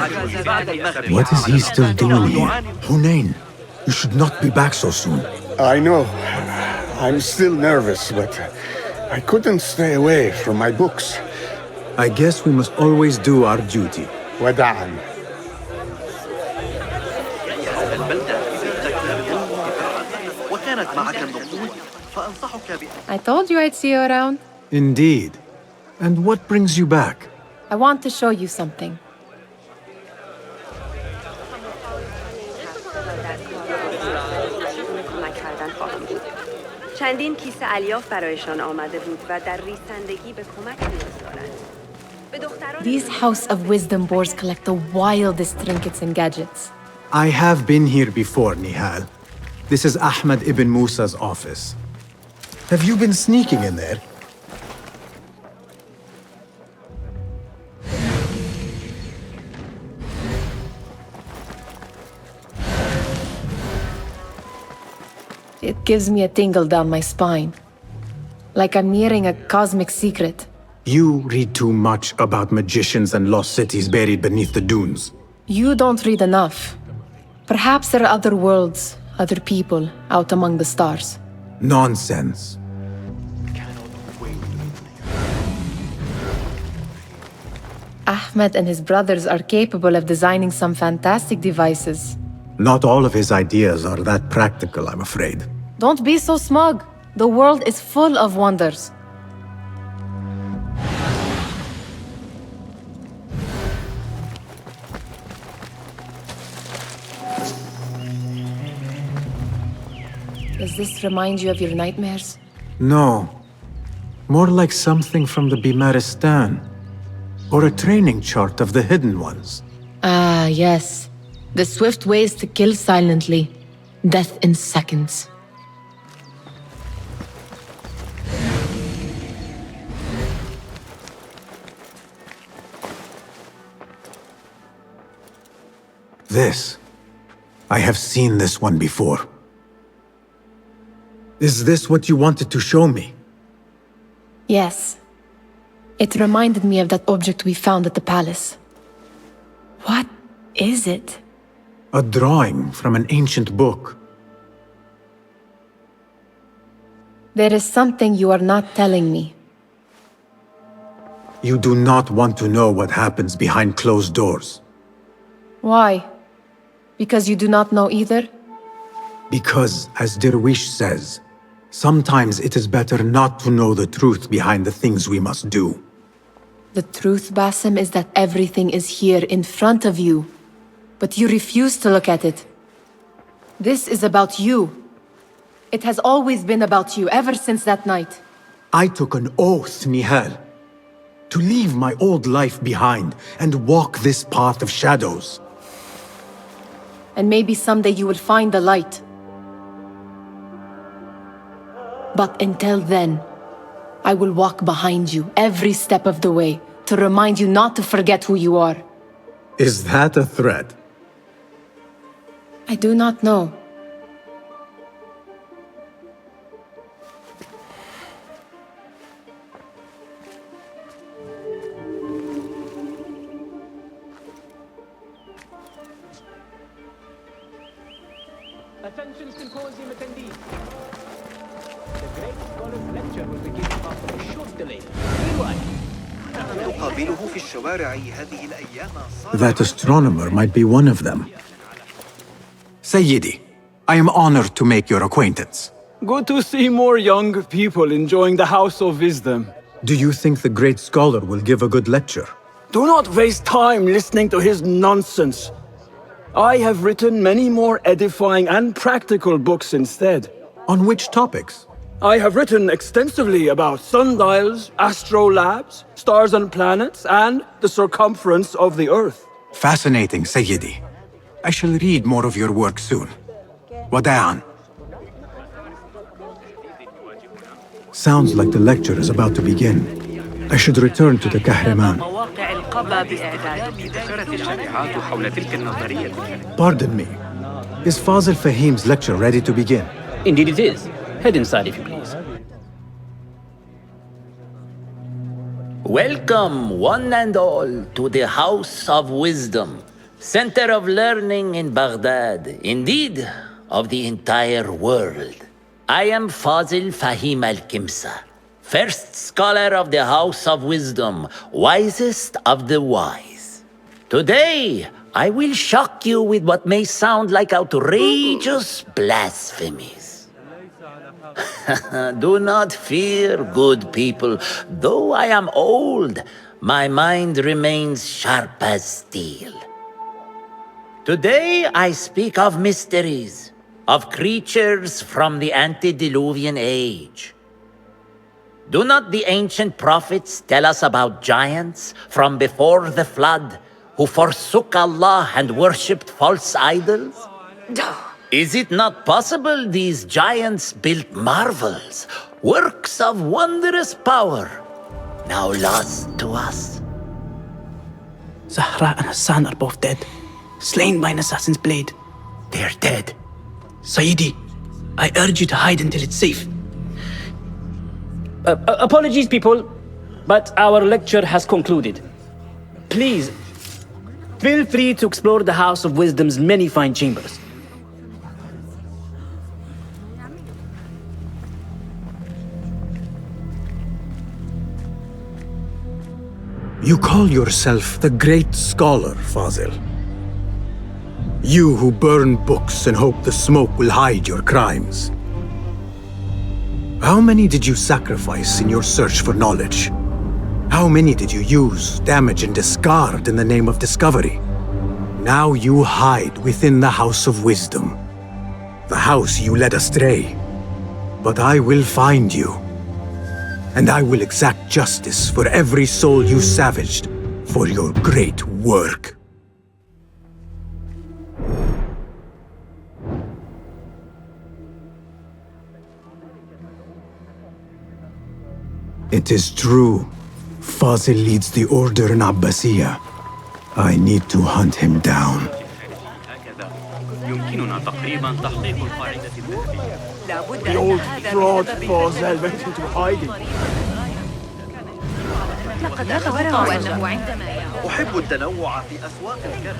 What is he still doing here? Hunain, you should not be back so soon. I know. I'm still nervous, but I couldn't stay away from my books. I guess we must always do our duty. وداعاً. I told you I'd see you around. Indeed. And what brings you back? I want to show you something. چندین کیسه الیاف برایشان آمده بود و در ریسندگی به کمک نیاز دارند. These House of Wisdom boars collect the wildest trinkets and gadgets. I have been here before, Nihal. This is Ahmed ibn Musa's office. Have you been sneaking in there? It gives me a tingle down my spine. Like I'm nearing a cosmic secret. You read too much about magicians and lost cities buried beneath the dunes. You don't read enough. Perhaps there are other worlds, other people, out among the stars. Nonsense. Ahmed and his brothers are capable of designing some fantastic devices. Not all of his ideas are that practical, I'm afraid. Don't be so smug. The world is full of wonders. Does this remind you of your nightmares? No. More like something from the Bimaristan. Or a training chart of the Hidden Ones. Ah, yes. The swift ways to kill silently. Death in seconds. This. I have seen this one before. Is this what you wanted to show me? Yes. It reminded me of that object we found at the palace. What is it? A drawing from an ancient book. There is something you are not telling me. You do not want to know what happens behind closed doors. Why? Because you do not know either? Because, as Derwish says, sometimes it is better not to know the truth behind the things we must do. The truth, Basim, is that everything is here in front of you. But you refuse to look at it. This is about you. It has always been about you, ever since that night. I took an oath, Nihal, to leave my old life behind and walk this path of shadows. And maybe someday you will find the light. But until then, I will walk behind you every step of the way to remind you not to forget who you are. Is that a threat? I do not know. Attention symposium attendees. The great scholar's lecture will begin after a short delay. That astronomer might be one of them. Sayyidi, I am honored to make your acquaintance. Good to see more young people enjoying the House of Wisdom. Do you think the great scholar will give a good lecture? Do not waste time listening to his nonsense. I have written many more edifying and practical books instead. On which topics? I have written extensively about sundials, astrolabes, stars and planets, and the circumference of the Earth. Fascinating, Sayyidi. I shall read more of your work soon. Wada'an. Sounds like the lecture is about to begin. I should return to the Kahraman. Pardon me. Is Fazil Fahim's lecture ready to begin? Indeed it is. Head inside if you please. Welcome, one and all, to the House of Wisdom, center of learning in Baghdad, indeed, of the entire world. I am Fazil Fahim al-Kimsa, first scholar of the House of Wisdom, wisest of the wise. Today, I will shock you with what may sound like outrageous blasphemies. Do not fear, good people. Though I am old, my mind remains sharp as steel. Today I speak of mysteries, of creatures from the antediluvian age. Do not the ancient prophets tell us about giants from before the flood who forsook Allah and worshipped false idols? Is it not possible these giants built marvels, works of wondrous power, now lost to us? Zahra and Hassan are both dead, slain by an assassin's blade. They're dead. Sayyidi, I urge you to hide until it's safe. Apologies, people, but our lecture has concluded. Please, feel free to explore the House of Wisdom's many fine chambers. You call yourself the great scholar, Fazil. You who burn books and hope the smoke will hide your crimes. How many did you sacrifice in your search for knowledge? How many did you use, damage, and discard in the name of discovery? Now you hide within the House of Wisdom, the house you led astray. But I will find you, and I will exact justice for every soul you savaged for your great work. It is true. Fazil leads the order in Abbasiyah. I need to hunt him down. The old fraud Fazil went into hiding. لقد أخبره أنه عندما أحب التنوع في أسواق الكرم.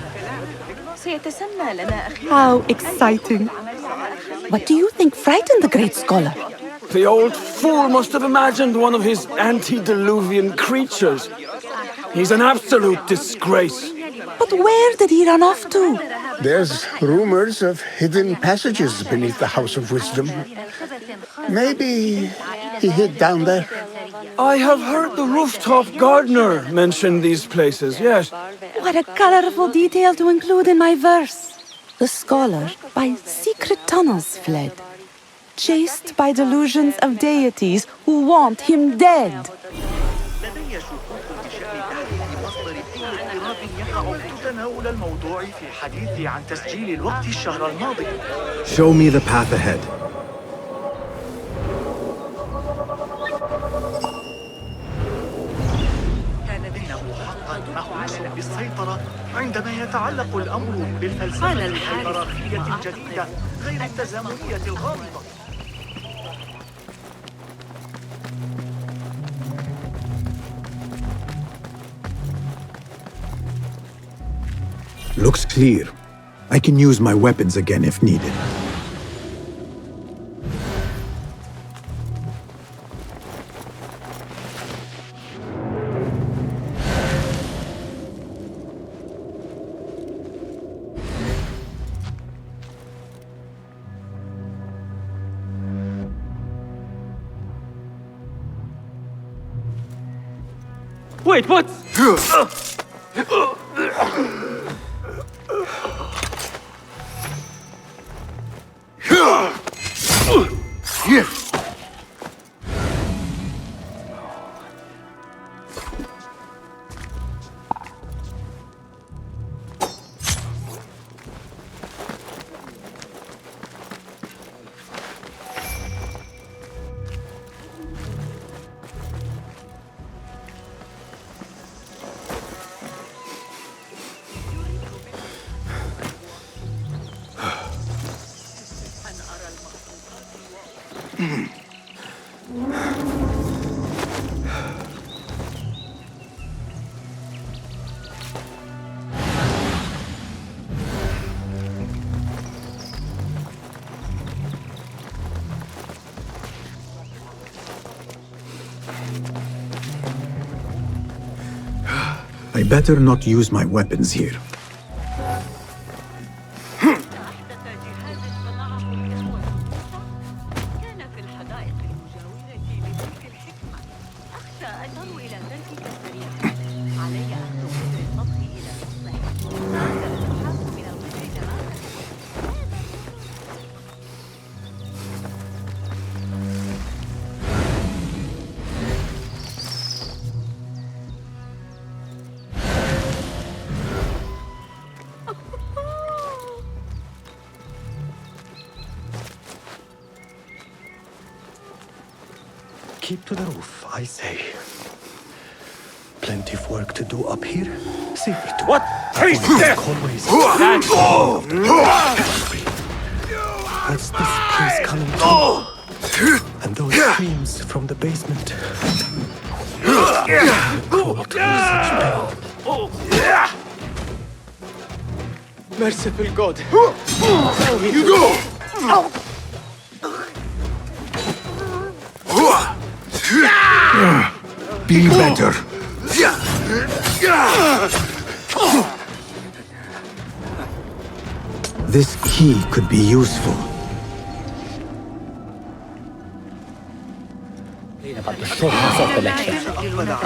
سيتسنى لنا أخيرا. How exciting. What do you think frightened the great scholar? The old fool must have imagined one of his antediluvian creatures. He's an absolute disgrace. But where did he run off to? There's rumors of hidden passages beneath the House of Wisdom. Maybe he hid down there. I have heard the rooftop gardener mention these places, yes. What a colorful detail to include in my verse. The scholar by secret tunnels fled, chased by delusions of deities who want him dead. لدي شكوك بشأن تحديد مصدر أي اضطراب يقع في تناول الموضوع في حديثي عن تسجيل الوقت الشهر الماضي. Show me the path ahead. كان إنه حقا مهووسا بالسيطرة عندما يتعلق الأمر بالفلسفة الحيرارخية الجديدة غير التزامنية الغامضة. Looks clear. I can use my weapons again if needed. Wait, what? I better not use my weapons here. Keep to the roof, I say. Plenty of work to do up here. Secret. What? Taste this! What's this place coming to? And those screams from the basement. Cold, such pain. Merciful God. You go! Be better. This key could be useful. About the shortness of the lecture.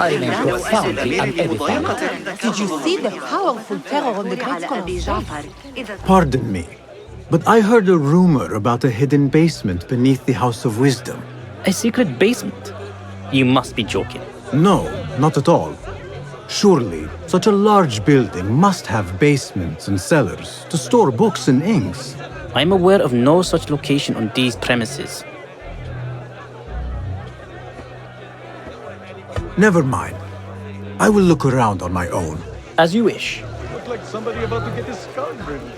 I remain profoundly unedified. Did you see the powerful terror on the great scholar's face? Pardon me, but I heard a rumor about a hidden basement beneath the House of Wisdom. A secret basement? You must be joking. No, not at all. Surely, such a large building must have basements and cellars to store books and inks. I'm aware of no such location on these premises. Never mind. I will look around on my own. As you wish. Look like somebody about to get his skull driven.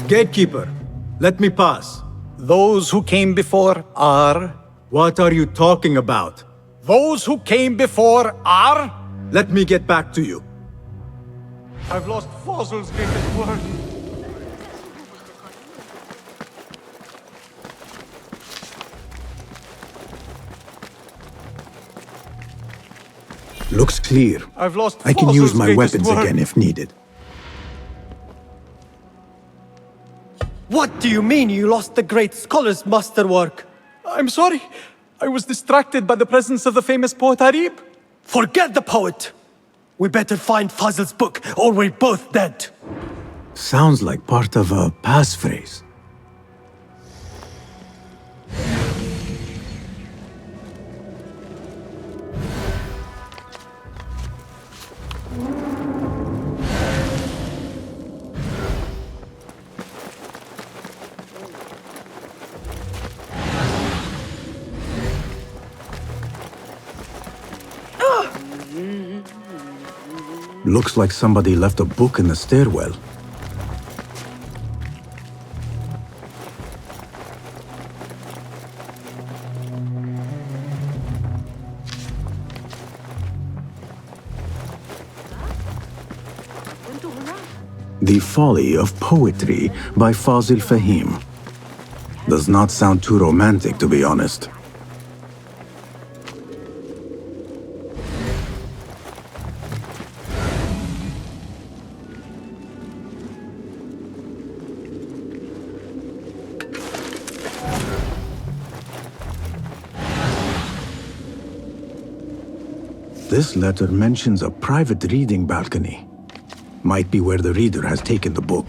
Gatekeeper, let me pass. Those who came before are... What are you talking about? Those who came before are... Let me get back to you. I've lost Fossil's greatest word. Looks clear. I've lost I can use Fossil's my greatest weapons word. again if needed. What do you mean you lost the great scholar's masterwork? I'm sorry. I was distracted by the presence of the famous poet Harib. Forget the poet! We better find Fazl's book, or we're both dead. Sounds like part of a passphrase. Looks like somebody left a book in the stairwell. The Folly of Poetry by Fazil Fahim. Does not sound too romantic, to be honest. This letter mentions a private reading balcony. Might be where the reader has taken the book.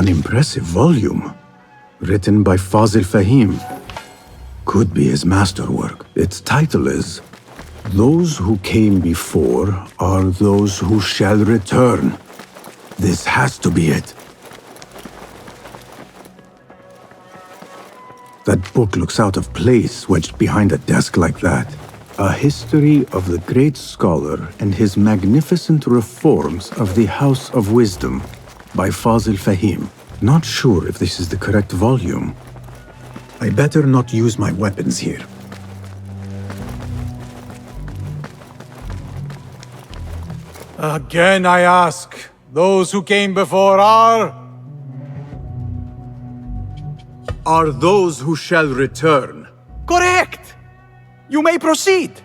An impressive volume, written by Fazil Fahim. Could be his masterwork. Its title is Those Who Came Before Are Those Who Shall Return. This has to be it. That book looks out of place wedged behind a desk like that. A history of the great scholar and his magnificent reforms of the House of Wisdom by Fazil Fahim. Not sure if this is the correct volume. I better not use my weapons here. Again I ask, those who came before are those who shall return. correct! You may proceed!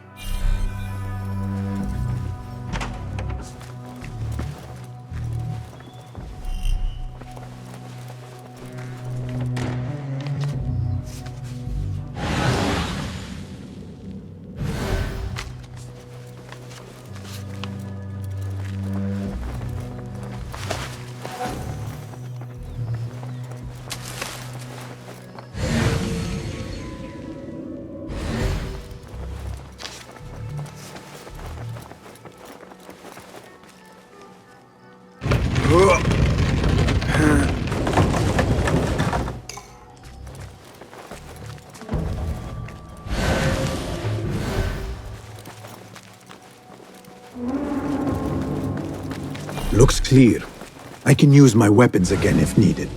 Looks clear. I can use my weapons again if needed.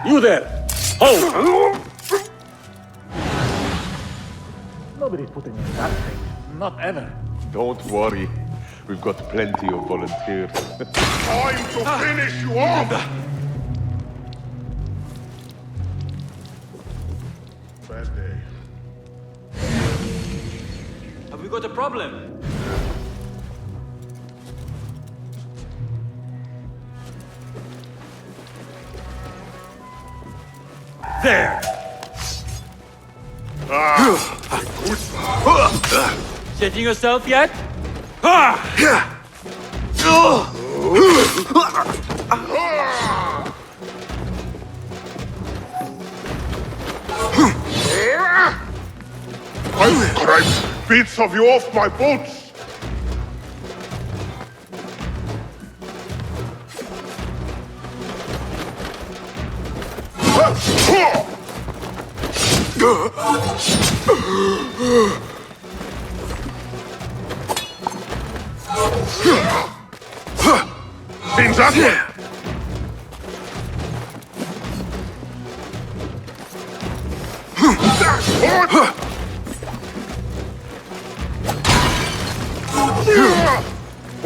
You there! Hold! Nobody's putting in that thing. Not ever. Don't worry. We've got plenty of volunteers. Time to finish you off! Bad day. Have we got a problem? There! Setting yourself yet? I'll scrape bits of you off my boots! In that way!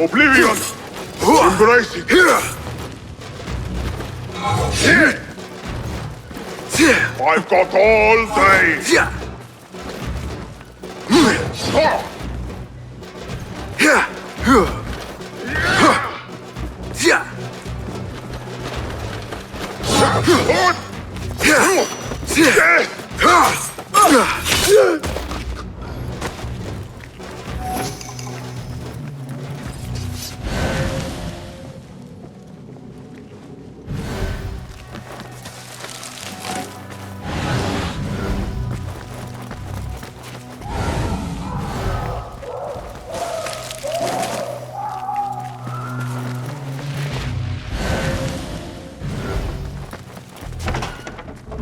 Oblivion! Embrace it! I've got all day!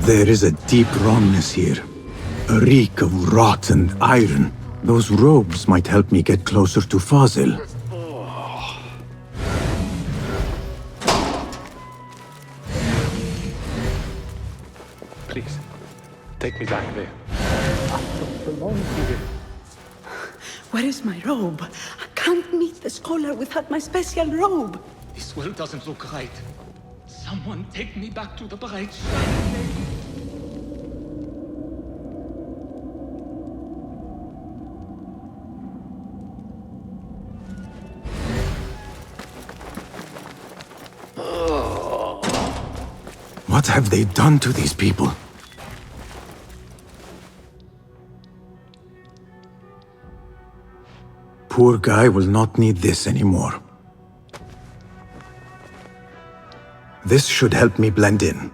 There is a deep wrongness here. A reek of rot and iron. Those robes might help me get closer to Fazil. Please, take me back there. Where is my robe? I can't meet the scholar without my special robe. This world doesn't look right. Someone take me back to the bright What have they done to these people? Poor guy will not need this anymore. This should help me blend in.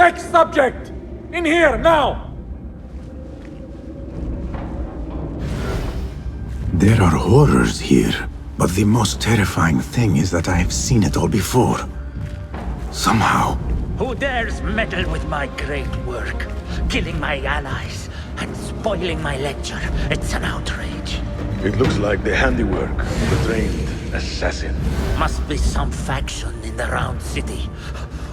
Next subject! In here, now! There are horrors here, but the most terrifying thing is that I have seen it all before. Somehow. Who dares meddle with my great work? Killing my allies and spoiling my lecture. It's an outrage. It looks like the handiwork of a trained assassin. Must be some faction in the Round City.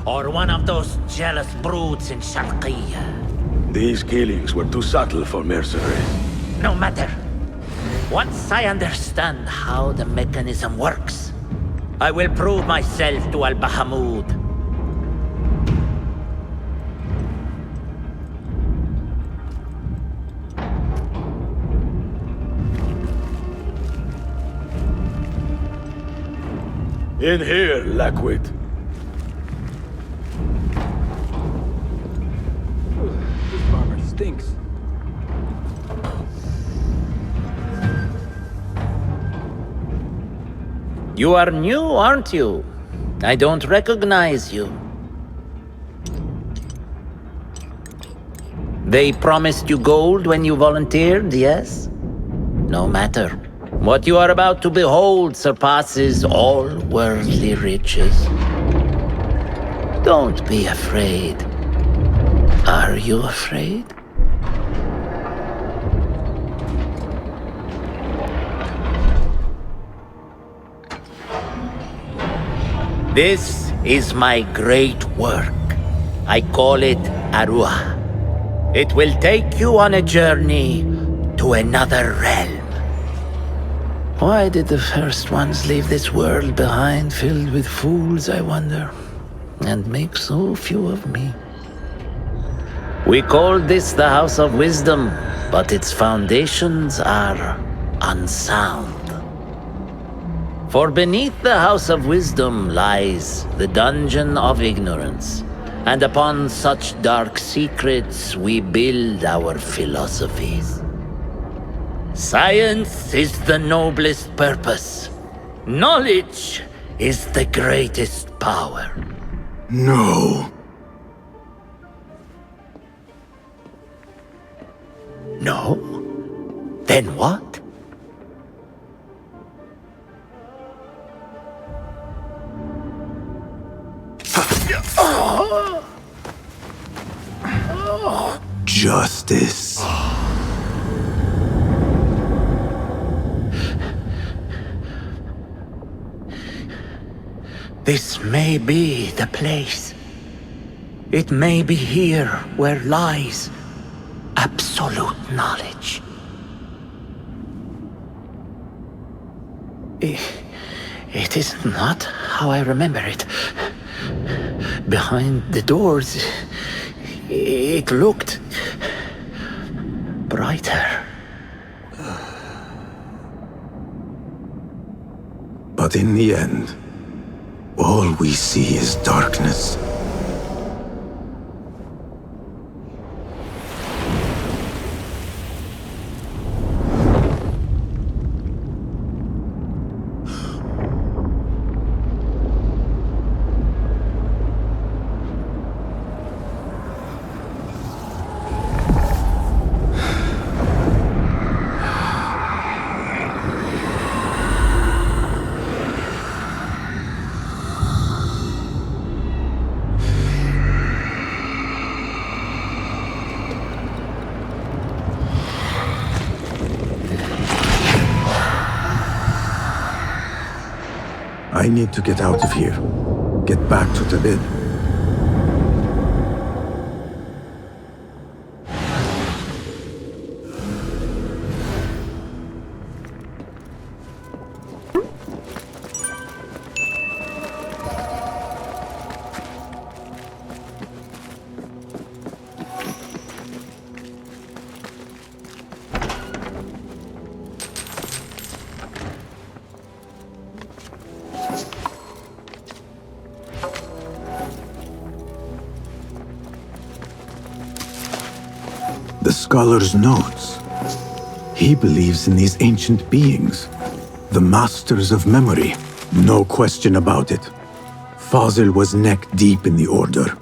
Or one of those jealous broods in Sharqiyya. These killings were too subtle for mercenaries. No matter. Once I understand how the mechanism works, I will prove myself to Al-Bahamud. In here, Lackwit. This armor stinks. You are new, aren't you? I don't recognize you. They promised you gold when you volunteered, yes? No matter. What you are about to behold surpasses all worldly riches. Don't be afraid. Are you afraid? This is my great work. I call it Arua. It will take you on a journey to another realm. Why did the first ones leave this world behind filled with fools, I wonder, and make so few of me? We call this the House of Wisdom, but its foundations are unsound. For beneath the House of Wisdom lies the Dungeon of Ignorance, and upon such dark secrets we build our philosophies. Science is the noblest purpose. Knowledge is the greatest power. No. No? Then what? Justice. This may be the place. It may be here where lies absolute knowledge. It is not how I remember it. Behind the doors, it looked brighter. But in the end, all we see is darkness. I need to get out of here. Get back to Tibet. The scholar's notes. He believes in these ancient beings, the masters of memory. No question about it. Fazil was neck deep in the Order.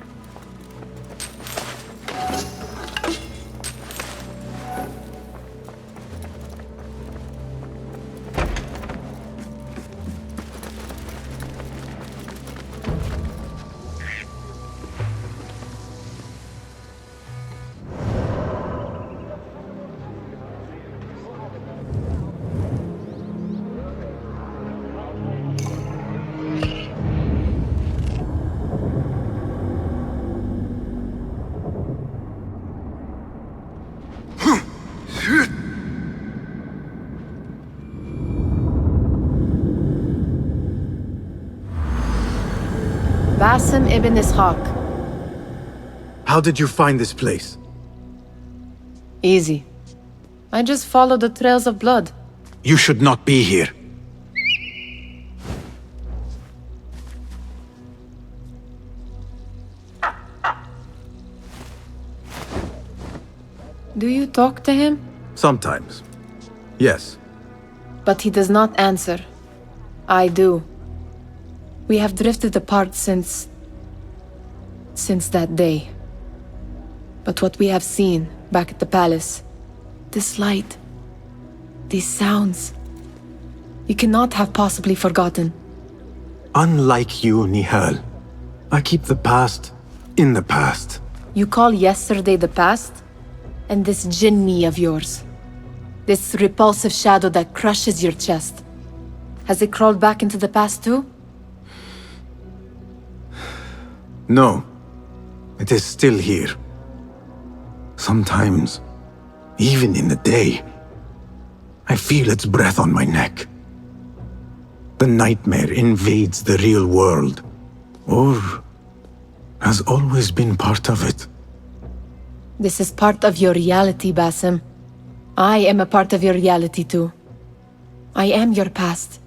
Basim ibn Ishaq. How did you find this place? Easy. I just followed the trails of blood. You should not be here. Do you talk to him? Sometimes. Yes. But he does not answer. I do. We have drifted apart since that day. But what we have seen back at the palace, this light, these sounds, you cannot have possibly forgotten. Unlike you, Nihal, I keep the past in the past. You call yesterday the past? And this jinni of yours, this repulsive shadow that crushes your chest, has it crawled back into the past too? No, it is still here. Sometimes, even in the day, I feel its breath on my neck. The nightmare invades the real world, or has always been part of it. This is part of your reality, Basim. I am a part of your reality too. I am your past.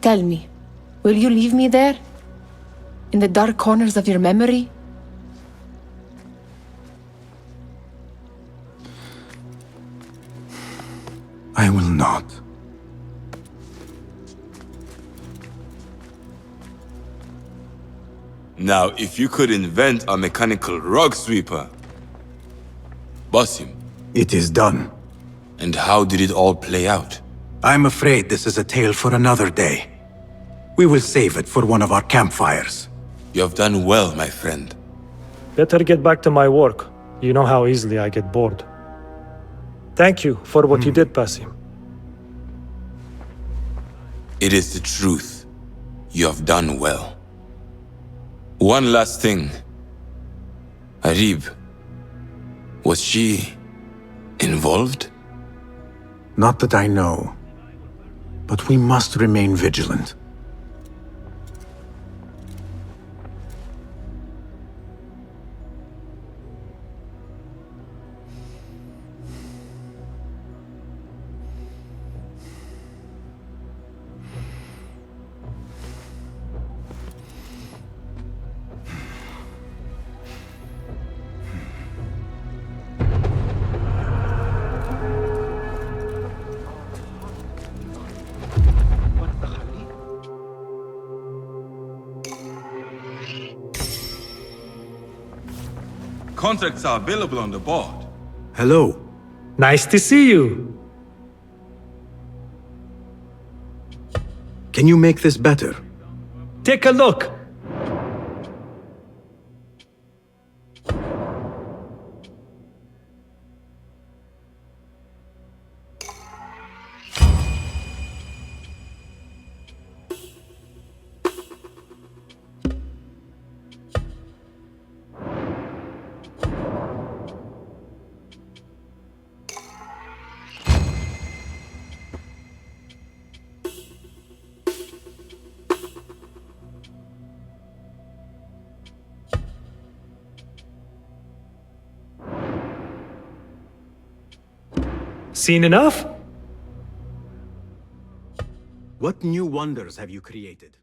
Tell me, will you leave me there? In the dark corners of your memory? I will not. Now, if you could invent a mechanical rug sweeper, Basim. It is done. And how did it all play out? I'm afraid this is a tale for another day. We will save it for one of our campfires. You have done well, my friend. Better get back to my work. You know how easily I get bored. Thank you for what you did, Basim. It is the truth. You have done well. One last thing. Arib, was she involved? Not that I know. But we must remain vigilant. Contracts are available on the board. Hello. Nice to see you. Can you make this better? Take a look. Seen enough? What new wonders have you created?